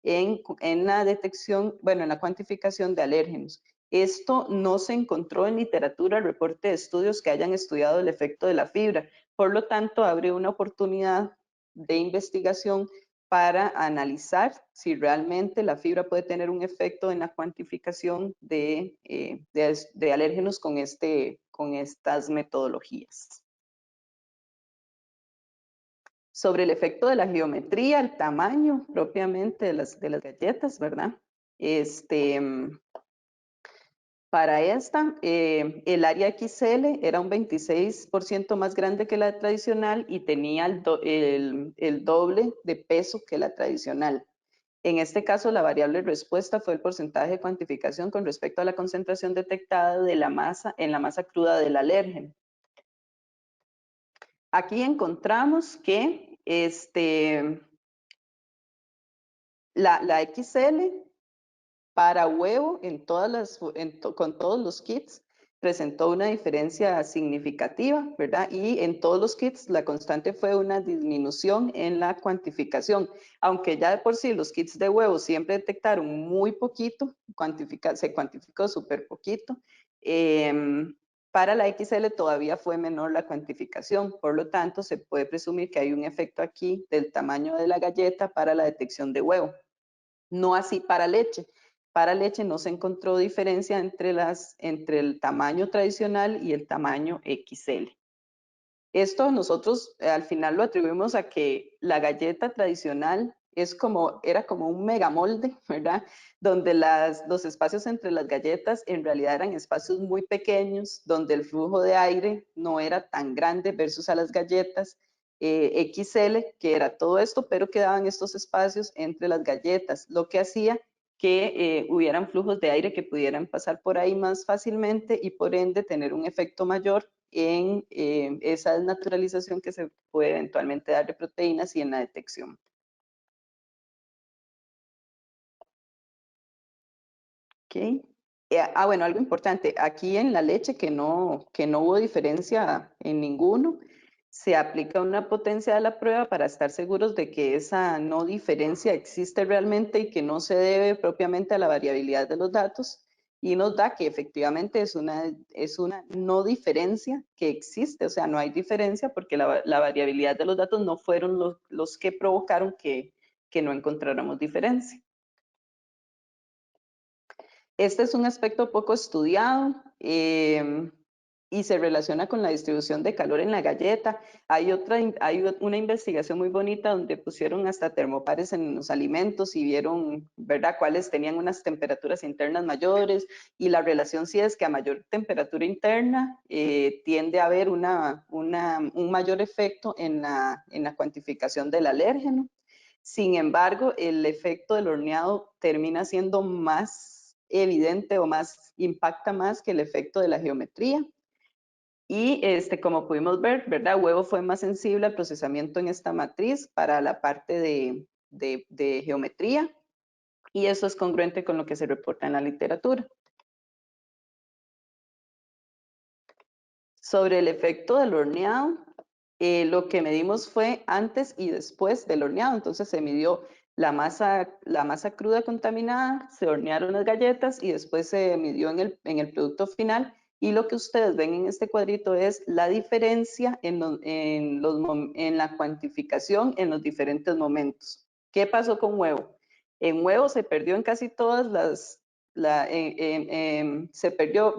en la detección, bueno, en la cuantificación de alérgenos. Esto no se encontró en literatura, reporte de estudios que hayan estudiado el efecto de la fibra. Por lo tanto, abre una oportunidad de investigación para analizar si realmente la fibra puede tener un efecto en la cuantificación de alérgenos con estas metodologías. Sobre el efecto de la geometría, el tamaño propiamente de las galletas, ¿verdad? Para esta, el área XL era un 26% más grande que la tradicional y tenía el doble de peso que la tradicional. En este caso, la variable respuesta fue el porcentaje de cuantificación con respecto a la concentración detectada de la masa en la masa cruda del alérgeno. Aquí encontramos que la XL para huevo con todos los kits presentó una diferencia significativa, ¿verdad? Y en todos los kits la constante fue una disminución en la cuantificación. Aunque ya de por sí los kits de huevo siempre detectaron muy poquito, se cuantificó súper poquito, para la XL todavía fue menor la cuantificación. Por lo tanto, se puede presumir que hay un efecto aquí del tamaño de la galleta para la detección de huevo. No así para leche. Para leche no se encontró diferencia entre el tamaño tradicional y el tamaño XL. Esto nosotros al final lo atribuimos a que la galleta tradicional era como un megamolde, ¿verdad? Donde los espacios entre las galletas en realidad eran espacios muy pequeños, donde el flujo de aire no era tan grande versus a las galletas XL, que era todo esto, pero quedaban estos espacios entre las galletas, lo que hacía que hubieran flujos de aire que pudieran pasar por ahí más fácilmente y por ende tener un efecto mayor en esa desnaturalización que se puede eventualmente dar de proteínas y en la detección. Okay. Bueno, algo importante, aquí en la leche que no hubo diferencia en ninguno, se aplica una potencia de la prueba para estar seguros de que esa no diferencia existe realmente y que no se debe propiamente a la variabilidad de los datos, y nos da que efectivamente es una no diferencia que existe, o sea, no hay diferencia porque la variabilidad de los datos no fueron los que provocaron que no encontráramos diferencia. Este es un aspecto poco estudiado y se relaciona con la distribución de calor en la galleta. Hay una investigación muy bonita donde pusieron hasta termopares en los alimentos y vieron, ¿verdad?, cuáles tenían unas temperaturas internas mayores, y la relación sí es que a mayor temperatura interna tiende a haber un mayor efecto en la cuantificación del alérgeno. Sin embargo, el efecto del horneado termina siendo más evidente o impacta más que el efecto de la geometría. Y como pudimos ver, ¿verdad? Huevo fue más sensible al procesamiento en esta matriz para la parte de geometría, y eso es congruente con lo que se reporta en la literatura. Sobre el efecto del horneado, lo que medimos fue antes y después del horneado. Entonces se midió la masa cruda contaminada, se hornearon las galletas y después se midió en el producto final. Y lo que ustedes ven en este cuadrito es la diferencia en la cuantificación en los diferentes momentos. ¿Qué pasó con huevo? En huevo se perdió en casi todas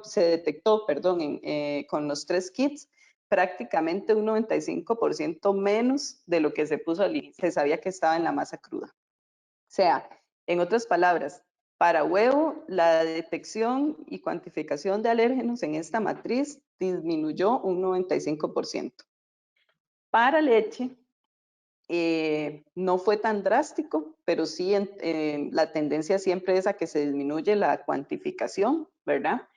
se detectó, perdón, con los 3 kits, prácticamente un 95% menos de lo que se puso al inicio. Se sabía que estaba en la masa cruda. O sea, en otras palabras, para huevo, la detección y cuantificación de alérgenos en esta matriz disminuyó un 95%. Para leche, no fue tan drástico, pero sí la tendencia siempre es a que se disminuye la cuantificación, ¿verdad?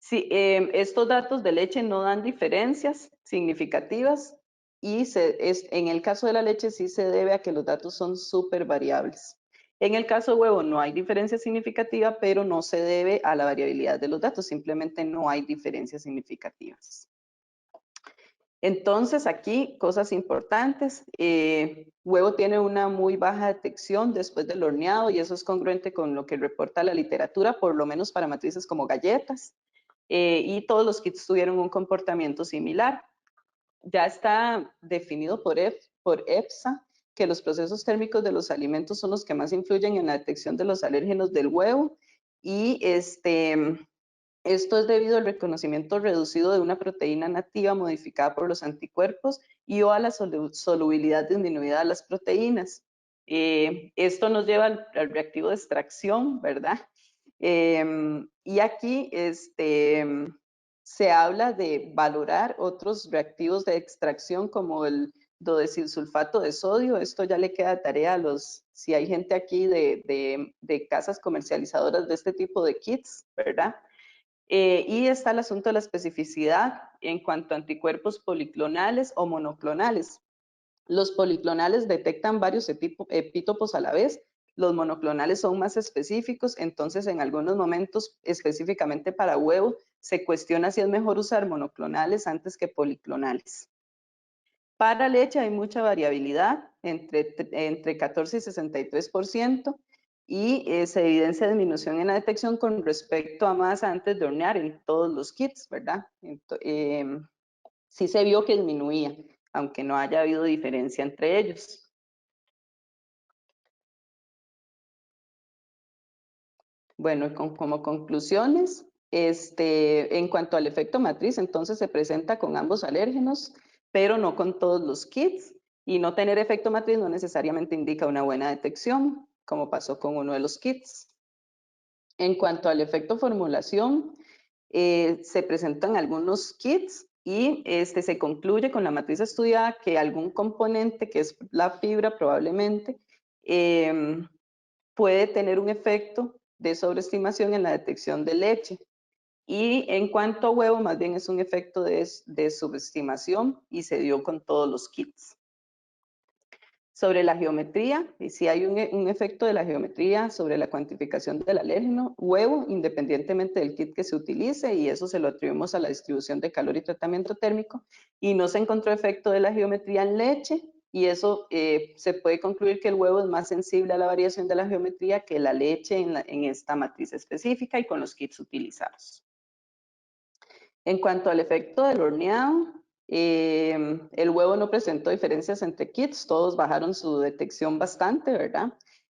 Sí, estos datos de leche no dan diferencias significativas, y en el caso de la leche sí se debe a que los datos son súper variables. En el caso de huevo no hay diferencia significativa, pero no se debe a la variabilidad de los datos, simplemente no hay diferencias significativas. Entonces, aquí, cosas importantes. Huevo tiene una muy baja detección después del horneado, y eso es congruente con lo que reporta la literatura, por lo menos para matrices como galletas. Y todos los kits tuvieron un comportamiento similar. Ya está definido por EFSA que los procesos térmicos de los alimentos son los que más influyen en la detección de los alérgenos del huevo, y esto es debido al reconocimiento reducido de una proteína nativa modificada por los anticuerpos o a la solubilidad disminuida de las proteínas. Esto nos lleva al reactivo de extracción, ¿verdad? Y aquí se habla de valorar otros reactivos de extracción como el dodesilsulfato de sodio. Esto ya le queda tarea si hay gente aquí de casas comercializadoras de este tipo de kits, ¿verdad? Y está el asunto de la especificidad en cuanto a anticuerpos policlonales o monoclonales. Los policlonales detectan varios epítopos a la vez. Los monoclonales son más específicos, entonces en algunos momentos, específicamente para huevo, se cuestiona si es mejor usar monoclonales antes que policlonales. Para leche hay mucha variabilidad, entre 14 y 63%, y se evidencia disminución en la detección con respecto a más antes de hornear en todos los kits, ¿verdad? Sí se vio que disminuía, aunque no haya habido diferencia entre ellos. Bueno, como conclusiones, en cuanto al efecto matriz, entonces se presenta con ambos alérgenos. pero no con todos los kits, y no tener efecto matriz no necesariamente indica una buena detección, como pasó con uno de los kits. En cuanto al efecto formulación, se presentan algunos kits y se concluye con la matriz estudiada que algún componente, que es la fibra probablemente, puede tener un efecto de sobreestimación en la detección de leche. Y en cuanto a huevo, más bien es un efecto de subestimación y se dio con todos los kits. Sobre la geometría, y si hay un efecto de la geometría sobre la cuantificación del alérgeno huevo, independientemente del kit que se utilice, y eso se lo atribuimos a la distribución de calor y tratamiento térmico, y no se encontró efecto de la geometría en leche, y eso se puede concluir que el huevo es más sensible a la variación de la geometría que la leche en esta matriz específica y con los kits utilizados. En cuanto al efecto del horneado, el huevo no presentó diferencias entre kits, todos bajaron su detección bastante, ¿verdad?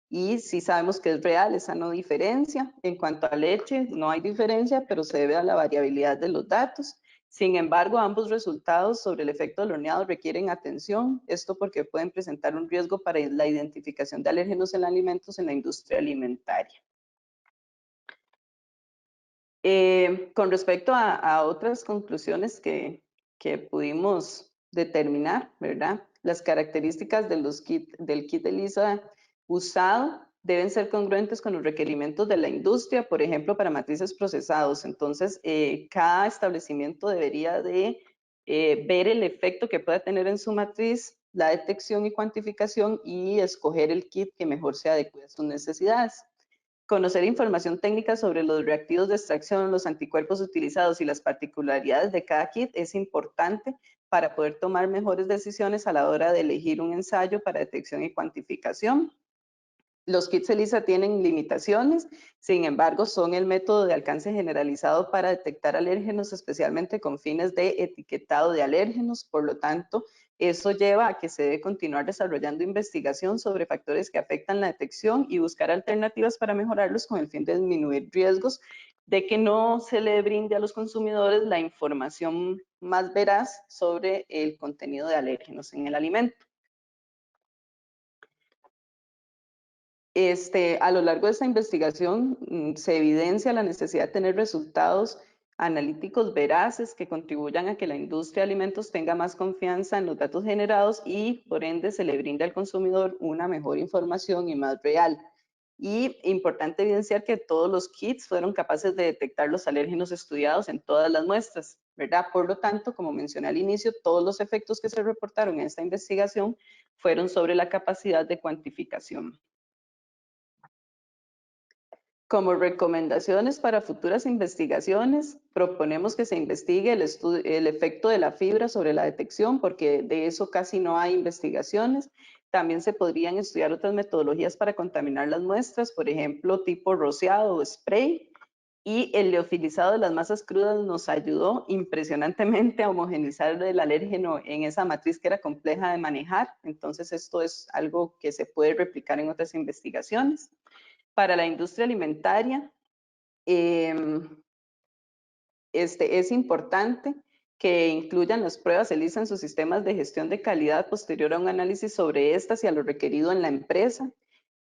Y sí sabemos que es real esa no diferencia. En cuanto a leche, no hay diferencia, pero se debe a la variabilidad de los datos. Sin embargo, ambos resultados sobre el efecto del horneado requieren atención, esto porque pueden presentar un riesgo para la identificación de alérgenos en alimentos en la industria alimentaria. Con respecto a otras conclusiones que pudimos determinar, ¿verdad? Las características de del kit ELISA usado deben ser congruentes con los requerimientos de la industria, por ejemplo, para matrices procesados. Entonces, cada establecimiento debería de ver el efecto que pueda tener en su matriz, la detección y cuantificación, y escoger el kit que mejor se adecue a sus necesidades. Conocer información técnica sobre los reactivos de extracción, los anticuerpos utilizados y las particularidades de cada kit es importante para poder tomar mejores decisiones a la hora de elegir un ensayo para detección y cuantificación. Los kits ELISA tienen limitaciones, sin embargo, son el método de alcance generalizado para detectar alérgenos, especialmente con fines de etiquetado de alérgenos. Por lo tanto, eso lleva a que se debe continuar desarrollando investigación sobre factores que afectan la detección y buscar alternativas para mejorarlos con el fin de disminuir riesgos de que no se le brinde a los consumidores la información más veraz sobre el contenido de alérgenos en el alimento. A lo largo de esta investigación se evidencia la necesidad de tener resultados analíticos veraces que contribuyan a que la industria de alimentos tenga más confianza en los datos generados y por ende se le brinde al consumidor una mejor información y más real. Y importante evidenciar que todos los kits fueron capaces de detectar los alérgenos estudiados en todas las muestras, ¿verdad? Por lo tanto, como mencioné al inicio, todos los efectos que se reportaron en esta investigación fueron sobre la capacidad de cuantificación. Como recomendaciones para futuras investigaciones, proponemos que se investigue el efecto de la fibra sobre la detección, porque de eso casi no hay investigaciones. También se podrían estudiar otras metodologías para contaminar las muestras, por ejemplo, tipo rociado o spray. Y el liofilizado de las masas crudas nos ayudó impresionantemente a homogenizar el alérgeno en esa matriz que era compleja de manejar. Entonces, esto es algo que se puede replicar en otras investigaciones. Para la industria alimentaria, es importante que incluyan las pruebas ELISA en sus sistemas de gestión de calidad posterior a un análisis sobre estas y a lo requerido en la empresa.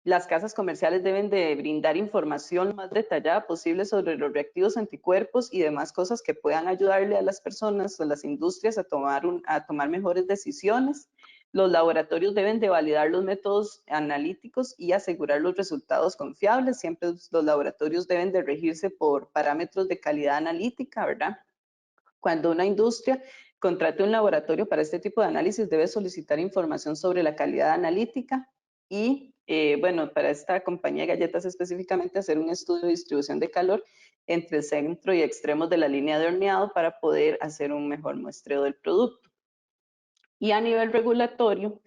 Las casas comerciales deben de brindar información más detallada posible sobre los reactivos, anticuerpos y demás cosas que puedan ayudarle a las personas o a las industrias a tomar mejores decisiones. Los laboratorios deben de validar los métodos analíticos y asegurar los resultados confiables. Siempre los laboratorios deben de regirse por parámetros de calidad analítica, ¿verdad? Cuando una industria contrate un laboratorio para este tipo de análisis, debe solicitar información sobre la calidad analítica y, bueno, para esta compañía de galletas específicamente, hacer un estudio de distribución de calor entre el centro y extremos de la línea de horneado para poder hacer un mejor muestreo del producto. Y a nivel regulatorio,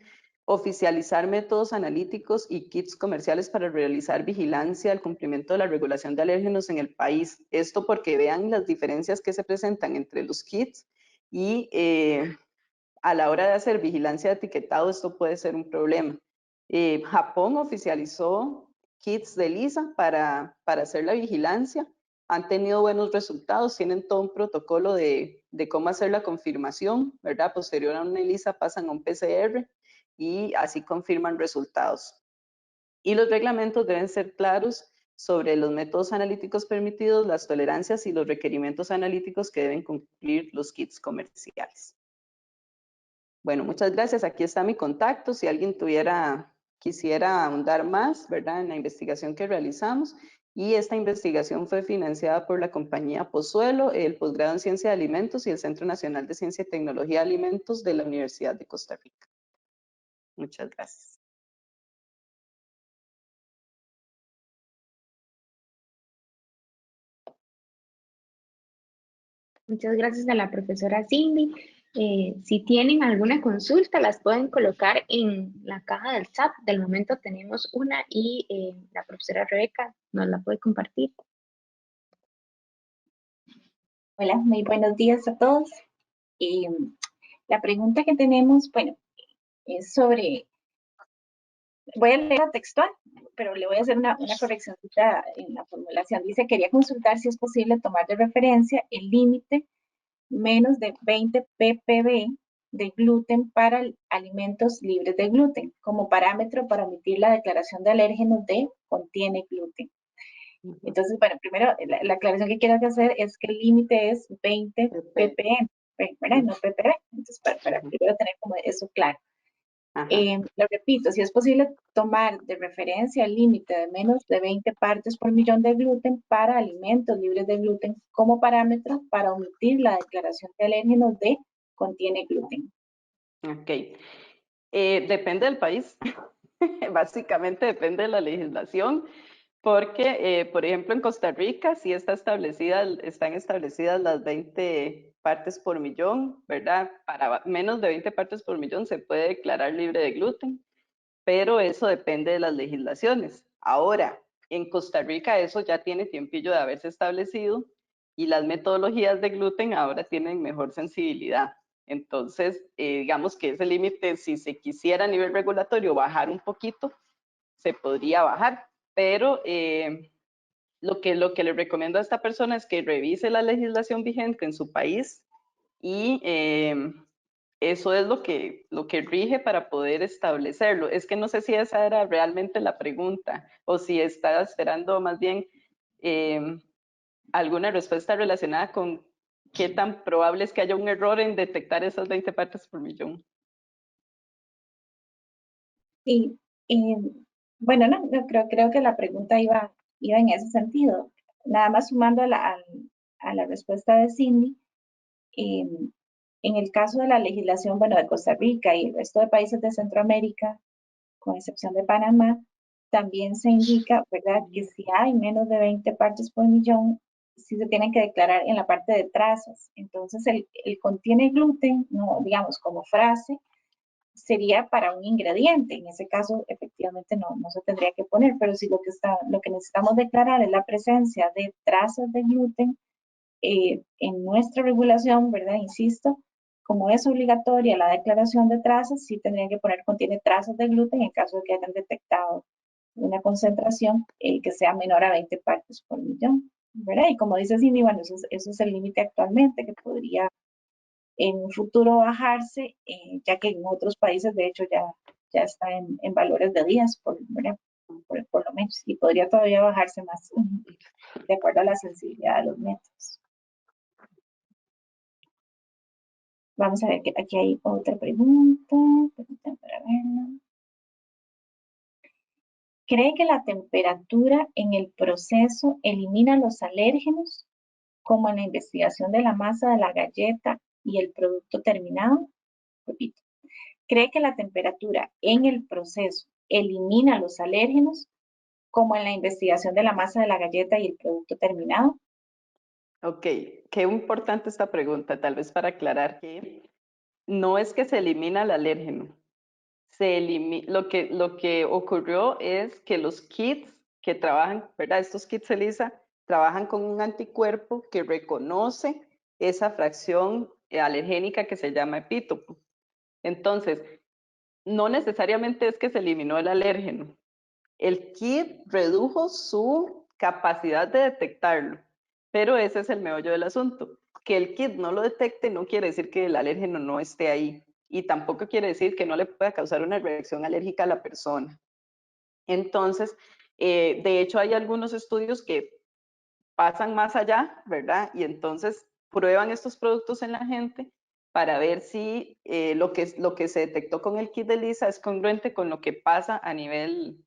oficializar métodos analíticos y kits comerciales para realizar vigilancia al cumplimiento de la regulación de alérgenos en el país. Esto porque vean las diferencias que se presentan entre los kits y a la hora de hacer vigilancia de etiquetado esto puede ser un problema. Japón oficializó kits de ELISA para hacer la vigilancia, han tenido buenos resultados, tienen todo un protocolo de cómo hacer la confirmación, ¿verdad? Posterior a una ELISA pasan a un PCR y así confirman resultados. Y los reglamentos deben ser claros sobre los métodos analíticos permitidos, las tolerancias y los requerimientos analíticos que deben cumplir los kits comerciales. Bueno, muchas gracias. Aquí está mi contacto. Si alguien quisiera ahondar más, ¿verdad? En la investigación que realizamos. Y esta investigación fue financiada por la compañía Pozuelo, el posgrado en Ciencia de Alimentos y el Centro Nacional de Ciencia y Tecnología de Alimentos de la Universidad de Costa Rica. Muchas gracias. Muchas gracias a la profesora Cindy. Si tienen alguna consulta, las pueden colocar en la caja del chat. Del momento tenemos una y la profesora Rebeca nos la puede compartir. Hola, muy buenos días a todos. La pregunta que tenemos, bueno, es sobre, voy a leer la textual, pero le voy a hacer una correccióncita en la formulación. Dice, quería consultar si es posible tomar de referencia el límite menos de 20 ppb de gluten para alimentos libres de gluten, como parámetro para emitir la declaración de alérgenos de contiene gluten. Entonces, bueno, primero la aclaración que quiero hacer es que el límite es 20 ppm, ¿verdad? No ppb. Entonces, para primero tener como eso claro. Lo repito, si es posible tomar de referencia el límite de menos de 20 partes por millón de gluten para alimentos libres de gluten como parámetro para omitir la declaración de alérgenos de contiene gluten. Ok. Depende del país. Básicamente depende de la legislación. Porque, por ejemplo, en Costa Rica sí están establecidas las 20 partes por millón, ¿verdad? Para menos de 20 partes por millón se puede declarar libre de gluten, pero eso depende de las legislaciones. Ahora, en Costa Rica eso ya tiene tiempillo de haberse establecido y las metodologías de gluten ahora tienen mejor sensibilidad. Entonces, digamos que ese límite, si se quisiera a nivel regulatorio bajar un poquito, se podría bajar, pero lo que le recomiendo a esta persona es que revise la legislación vigente en su país y eso es lo que rige para poder establecerlo. Es que no sé si esa era realmente la pregunta o si está esperando más bien alguna respuesta relacionada con qué tan probable es que haya un error en detectar esas 20 partes por millón. Y bueno, no, creo que la pregunta iba en ese sentido. Nada más sumando a la respuesta de Cindy, en el caso de la legislación, bueno, de Costa Rica y el resto de países de Centroamérica, con excepción de Panamá, también se indica, ¿verdad?, que si hay menos de 20 partes por millón, sí se tienen que declarar en la parte de trazas. Entonces, el contiene gluten, no, digamos, como frase, sería para un ingrediente. En ese caso, efectivamente, no se tendría que poner, pero si lo que necesitamos declarar es la presencia de trazas de gluten, en nuestra regulación, ¿verdad? Insisto, como es obligatoria la declaración de trazas, sí tendrían que poner contiene trazas de gluten en caso de que hayan detectado una concentración que sea menor a 20 partes por millón, ¿verdad? Y como dice Cindy, bueno, eso es el límite actualmente, que podría en un futuro bajarse, ya que en otros países de hecho ya está en valores de días, ¿verdad? Por lo menos, y podría todavía bajarse más de acuerdo a la sensibilidad de los métodos. Vamos a ver que aquí hay otra pregunta. Para verla. ¿Cree que la temperatura en el proceso elimina los alérgenos, como en la investigación de la masa de la galleta y el producto terminado? Repito. ¿Cree que la temperatura en el proceso elimina los alérgenos, como en la investigación de la masa de la galleta y el producto terminado? Ok, qué importante esta pregunta, tal vez para aclarar que no es que se elimina el alérgeno. Lo que ocurrió es que los kits que trabajan, ¿verdad? Estos kits ELISA trabajan con un anticuerpo que reconoce esa fracción alergénica que se llama epítopo. Entonces, no necesariamente es que se eliminó el alérgeno. El kit redujo su capacidad de detectarlo. Pero ese es el meollo del asunto. Que el kit no lo detecte no quiere decir que el alérgeno no esté ahí y tampoco quiere decir que no le pueda causar una reacción alérgica a la persona. Entonces, de hecho, hay algunos estudios que pasan más allá, ¿verdad? Y entonces prueban estos productos en la gente para ver si lo que se detectó con el kit de Lisa es congruente con lo que pasa a nivel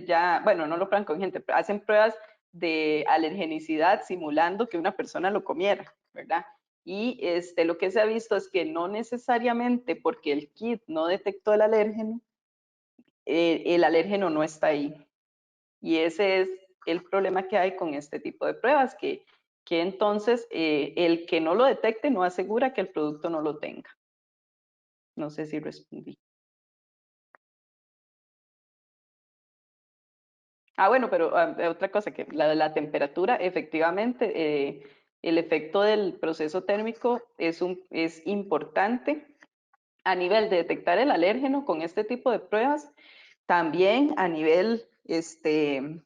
ya, bueno, no lo prueban con gente, pero hacen pruebas de alergenicidad simulando que una persona lo comiera, ¿verdad? Y lo que se ha visto es que no necesariamente porque el kit no detectó el alérgeno no está ahí. Y ese es el problema que hay con este tipo de pruebas, que entonces el que no lo detecte no asegura que el producto no lo tenga. No sé si respondí. Bueno, pero otra cosa, que la temperatura, efectivamente, el efecto del proceso térmico es importante a nivel de detectar el alérgeno con este tipo de pruebas, también a nivel de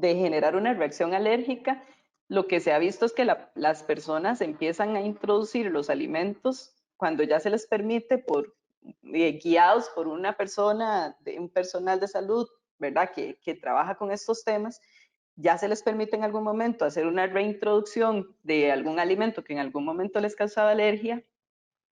generar una reacción alérgica. Lo que se ha visto es que las personas empiezan a introducir los alimentos cuando ya se les permite, guiados por una persona, un personal de salud, ¿verdad? Que trabaja con estos temas, ya se les permite en algún momento hacer una reintroducción de algún alimento que en algún momento les causaba alergia.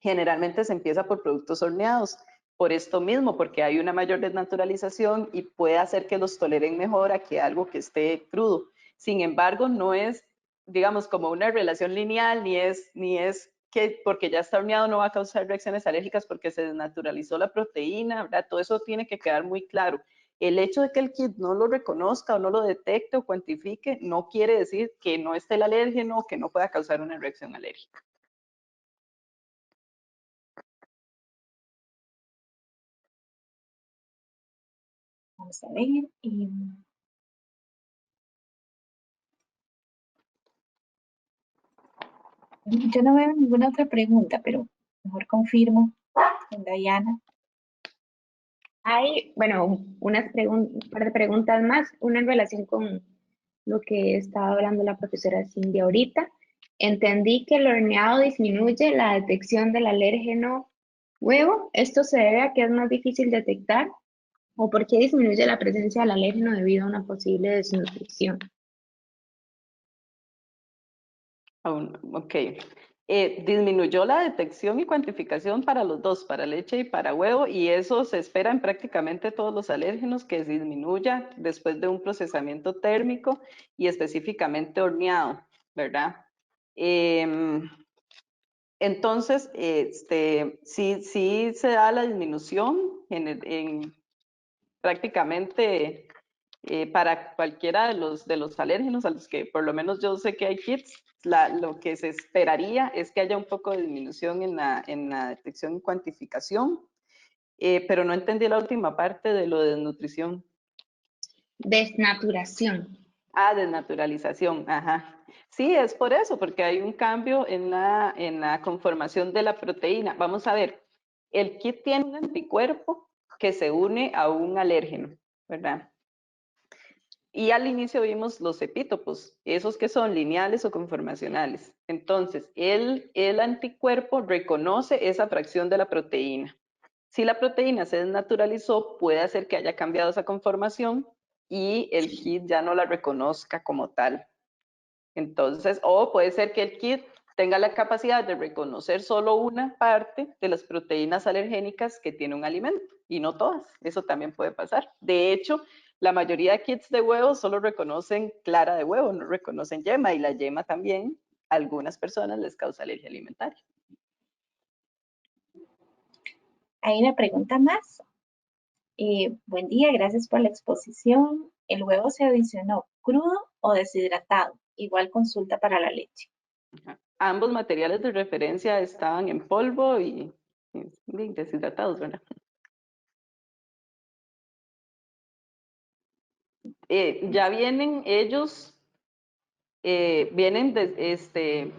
Generalmente se empieza por productos horneados, por esto mismo, porque hay una mayor desnaturalización y puede hacer que los toleren mejor a que algo que esté crudo. Sin embargo, no es, digamos, como una relación lineal, ni es que porque ya está horneado no va a causar reacciones alérgicas porque se desnaturalizó la proteína, ¿verdad? Todo eso tiene que quedar muy claro. El hecho de que el kit no lo reconozca o no lo detecte o cuantifique no quiere decir que no esté el alérgeno o que no pueda causar una reacción alérgica. Vamos a ver. Yo no veo ninguna otra pregunta, pero mejor confirmo con Diana. Hay, bueno, un par de preguntas más, una en relación con lo que estaba hablando la profesora Cindy ahorita. Entendí que el horneado disminuye la detección del alérgeno huevo. ¿Esto se debe a que es más difícil detectar? ¿O por qué disminuye la presencia del alérgeno debido a una posible desnutrición? Ok. Disminuyó la detección y cuantificación para los dos, para leche y para huevo, y eso se espera en prácticamente todos los alérgenos, que disminuya después de un procesamiento térmico y específicamente horneado, ¿verdad? Entonces, sí se da la disminución en prácticamente para cualquiera de los alérgenos a los que por lo menos yo sé que hay kits, lo que se esperaría es que haya un poco de disminución en la detección y cuantificación, pero no entendí la última parte de lo de desnutrición. Desnaturación. Desnaturalización, ajá. Sí, es por eso, porque hay un cambio en la conformación de la proteína. Vamos a ver, el kit tiene un anticuerpo que se une a un alérgeno, ¿verdad? Y al inicio vimos los epítopos, esos que son lineales o conformacionales. Entonces, el anticuerpo reconoce esa fracción de la proteína. Si la proteína se desnaturalizó, puede hacer que haya cambiado esa conformación y el kit ya no la reconozca como tal. Entonces, o puede ser que el kit tenga la capacidad de reconocer solo una parte de las proteínas alergénicas que tiene un alimento y no todas. Eso también puede pasar. De hecho, la mayoría de kits de huevos solo reconocen clara de huevo, no reconocen yema, y la yema también a algunas personas les causa alergia alimentaria. Hay una pregunta más. Buen día, gracias por la exposición. ¿El huevo se adicionó crudo o deshidratado? Igual consulta para la leche. Ambos materiales de referencia estaban en polvo y deshidratados, ¿verdad? Ya vienen ellos,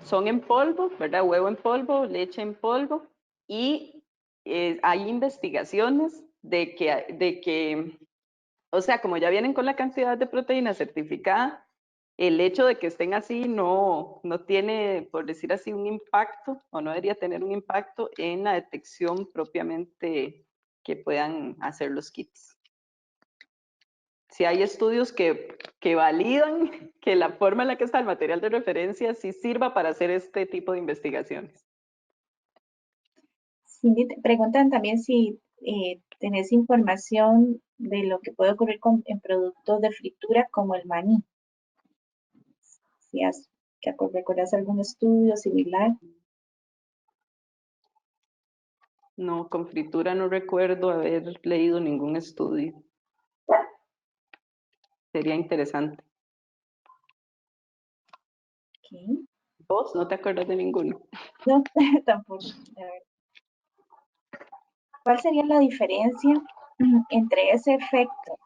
son en polvo, ¿verdad? Huevo en polvo, leche en polvo, y hay investigaciones de que, o sea, como ya vienen con la cantidad de proteína certificada, el hecho de que estén así no tiene, por decir así, un impacto o no debería tener un impacto en la detección propiamente que puedan hacer los kits. Si hay estudios que validan que la forma en la que está el material de referencia sí sirva para hacer este tipo de investigaciones. Cindy, te preguntan también si tenés información de lo que puede ocurrir en productos de fritura como el maní. Si recuerdas algún estudio similar. No, con fritura no recuerdo haber leído ningún estudio. Sería interesante. Okay. ¿Vos no te acuerdas de ninguno? No, tampoco. A ver. ¿Cuál sería la diferencia entre ese efecto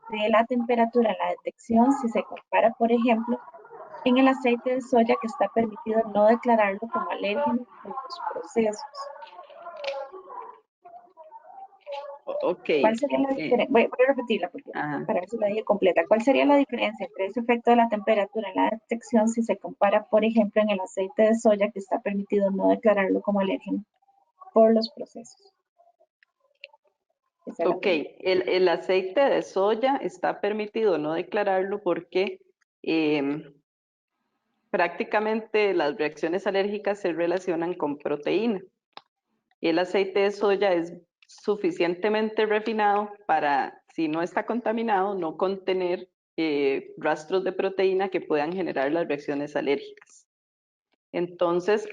de la temperatura en la detección si se compara, por ejemplo, en el aceite de soya que está permitido no declararlo como alérgeno por los procesos? Ok. ¿Cuál sería la diferencia? Voy a repetirla porque, para ver si la dije completa. ¿Cuál sería la diferencia entre ese efecto de la temperatura en la detección si se compara, por ejemplo, en el aceite de soya que está permitido no declararlo como alérgeno por los procesos? Ok, el aceite de soya está permitido no declararlo porque prácticamente las reacciones alérgicas se relacionan con proteína. El aceite de soya es suficientemente refinado para, si no está contaminado, no contener rastros de proteína que puedan generar las reacciones alérgicas. Entonces,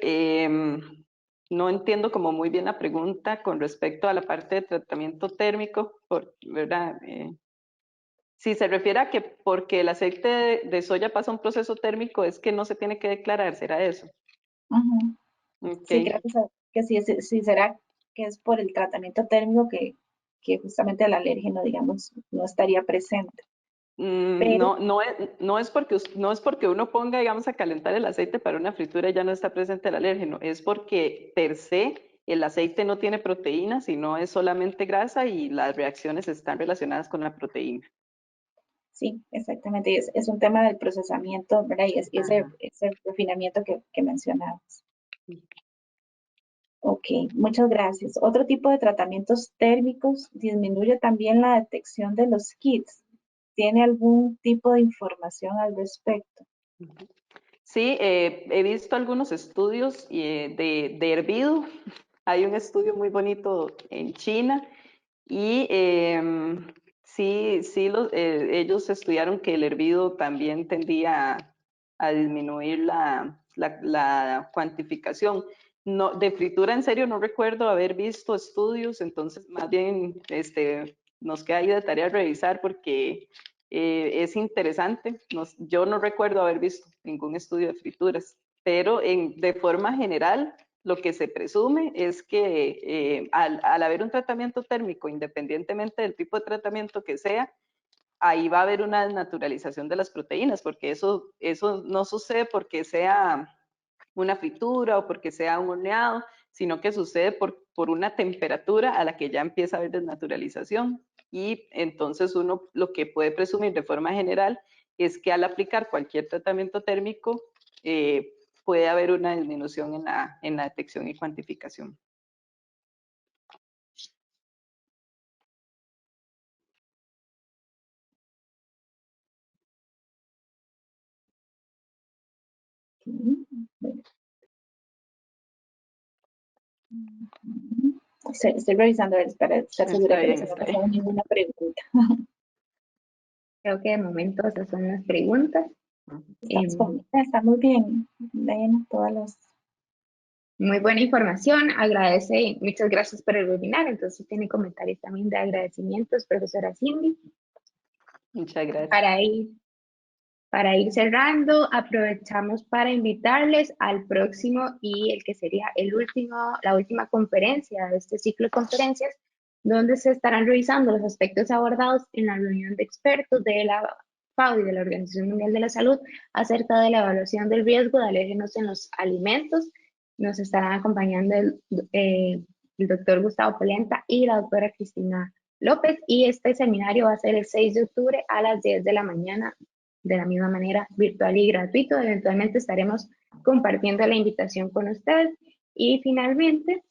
no entiendo como muy bien la pregunta con respecto a la parte de tratamiento térmico, ¿verdad? Si se refiere a que porque el aceite de soya pasa un proceso térmico, es que no se tiene que declarar, ¿será eso? Sí, creo que sí, será que es por el tratamiento térmico que justamente el alérgeno, digamos, no estaría presente. Pero, No es porque uno ponga, digamos, a calentar el aceite para una fritura y ya no está presente el alérgeno, es porque per se el aceite no tiene proteína, sino es solamente grasa y las reacciones están relacionadas con la proteína. sí, exactamente, es un tema del procesamiento, ¿verdad? Y ese refinamiento que mencionabas. Ok, muchas gracias. Otro tipo de tratamientos térmicos disminuye también la detección de los kits. ¿Tiene algún tipo de información al respecto? Sí, he visto algunos estudios de hervido. Hay un estudio muy bonito en China y sí, ellos estudiaron que el hervido también tendía a disminuir la cuantificación. No, de fritura en serio no recuerdo haber visto estudios, entonces más bien nos queda ahí de tarea revisar porque es interesante. Yo no recuerdo haber visto ningún estudio de frituras, pero de forma general lo que se presume es que al haber un tratamiento térmico, independientemente del tipo de tratamiento que sea, ahí va a haber una desnaturalización de las proteínas, porque eso no sucede porque sea una fritura o porque sea un horneado, sino que sucede por una temperatura a la que ya empieza a haber desnaturalización. Y entonces uno lo que puede presumir de forma general es que al aplicar cualquier tratamiento térmico puede haber una disminución en la detección y cuantificación. Estoy revisando para estar segura Está que no bien, se me ha está pasado bien. ninguna pregunta. Creo que de momento esas son las preguntas. Está muy bien, Diana, todas las... Muy buena información, agradece, muchas gracias por el webinar. Entonces tiene comentarios también de agradecimientos, profesora Cindy. Muchas gracias. Para ir cerrando, aprovechamos para invitarles al próximo y el que sería la última conferencia de este ciclo de conferencias, donde se estarán revisando los aspectos abordados en la reunión de expertos de la FAO y de la Organización Mundial de la Salud acerca de la evaluación del riesgo de alérgenos en los alimentos. Nos estarán acompañando el doctor Gustavo Polenta y la doctora Cristina López, y este seminario va a ser el 6 de octubre a las 10 de la mañana de la misma manera virtual y gratuito. Eventualmente estaremos compartiendo la invitación con ustedes. Y finalmente,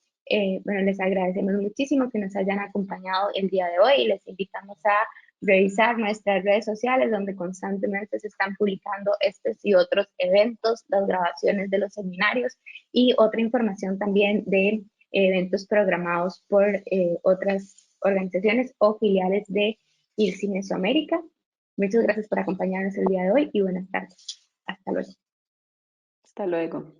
bueno, les agradecemos muchísimo que nos hayan acompañado el día de hoy y les invitamos a revisar nuestras redes sociales donde constantemente se están publicando estos y otros eventos, las grabaciones de los seminarios y otra información también de eventos programados por otras organizaciones o filiales de IRSI Mesoamérica. Muchas gracias por acompañarnos el día de hoy y buenas tardes. Hasta luego. Hasta luego.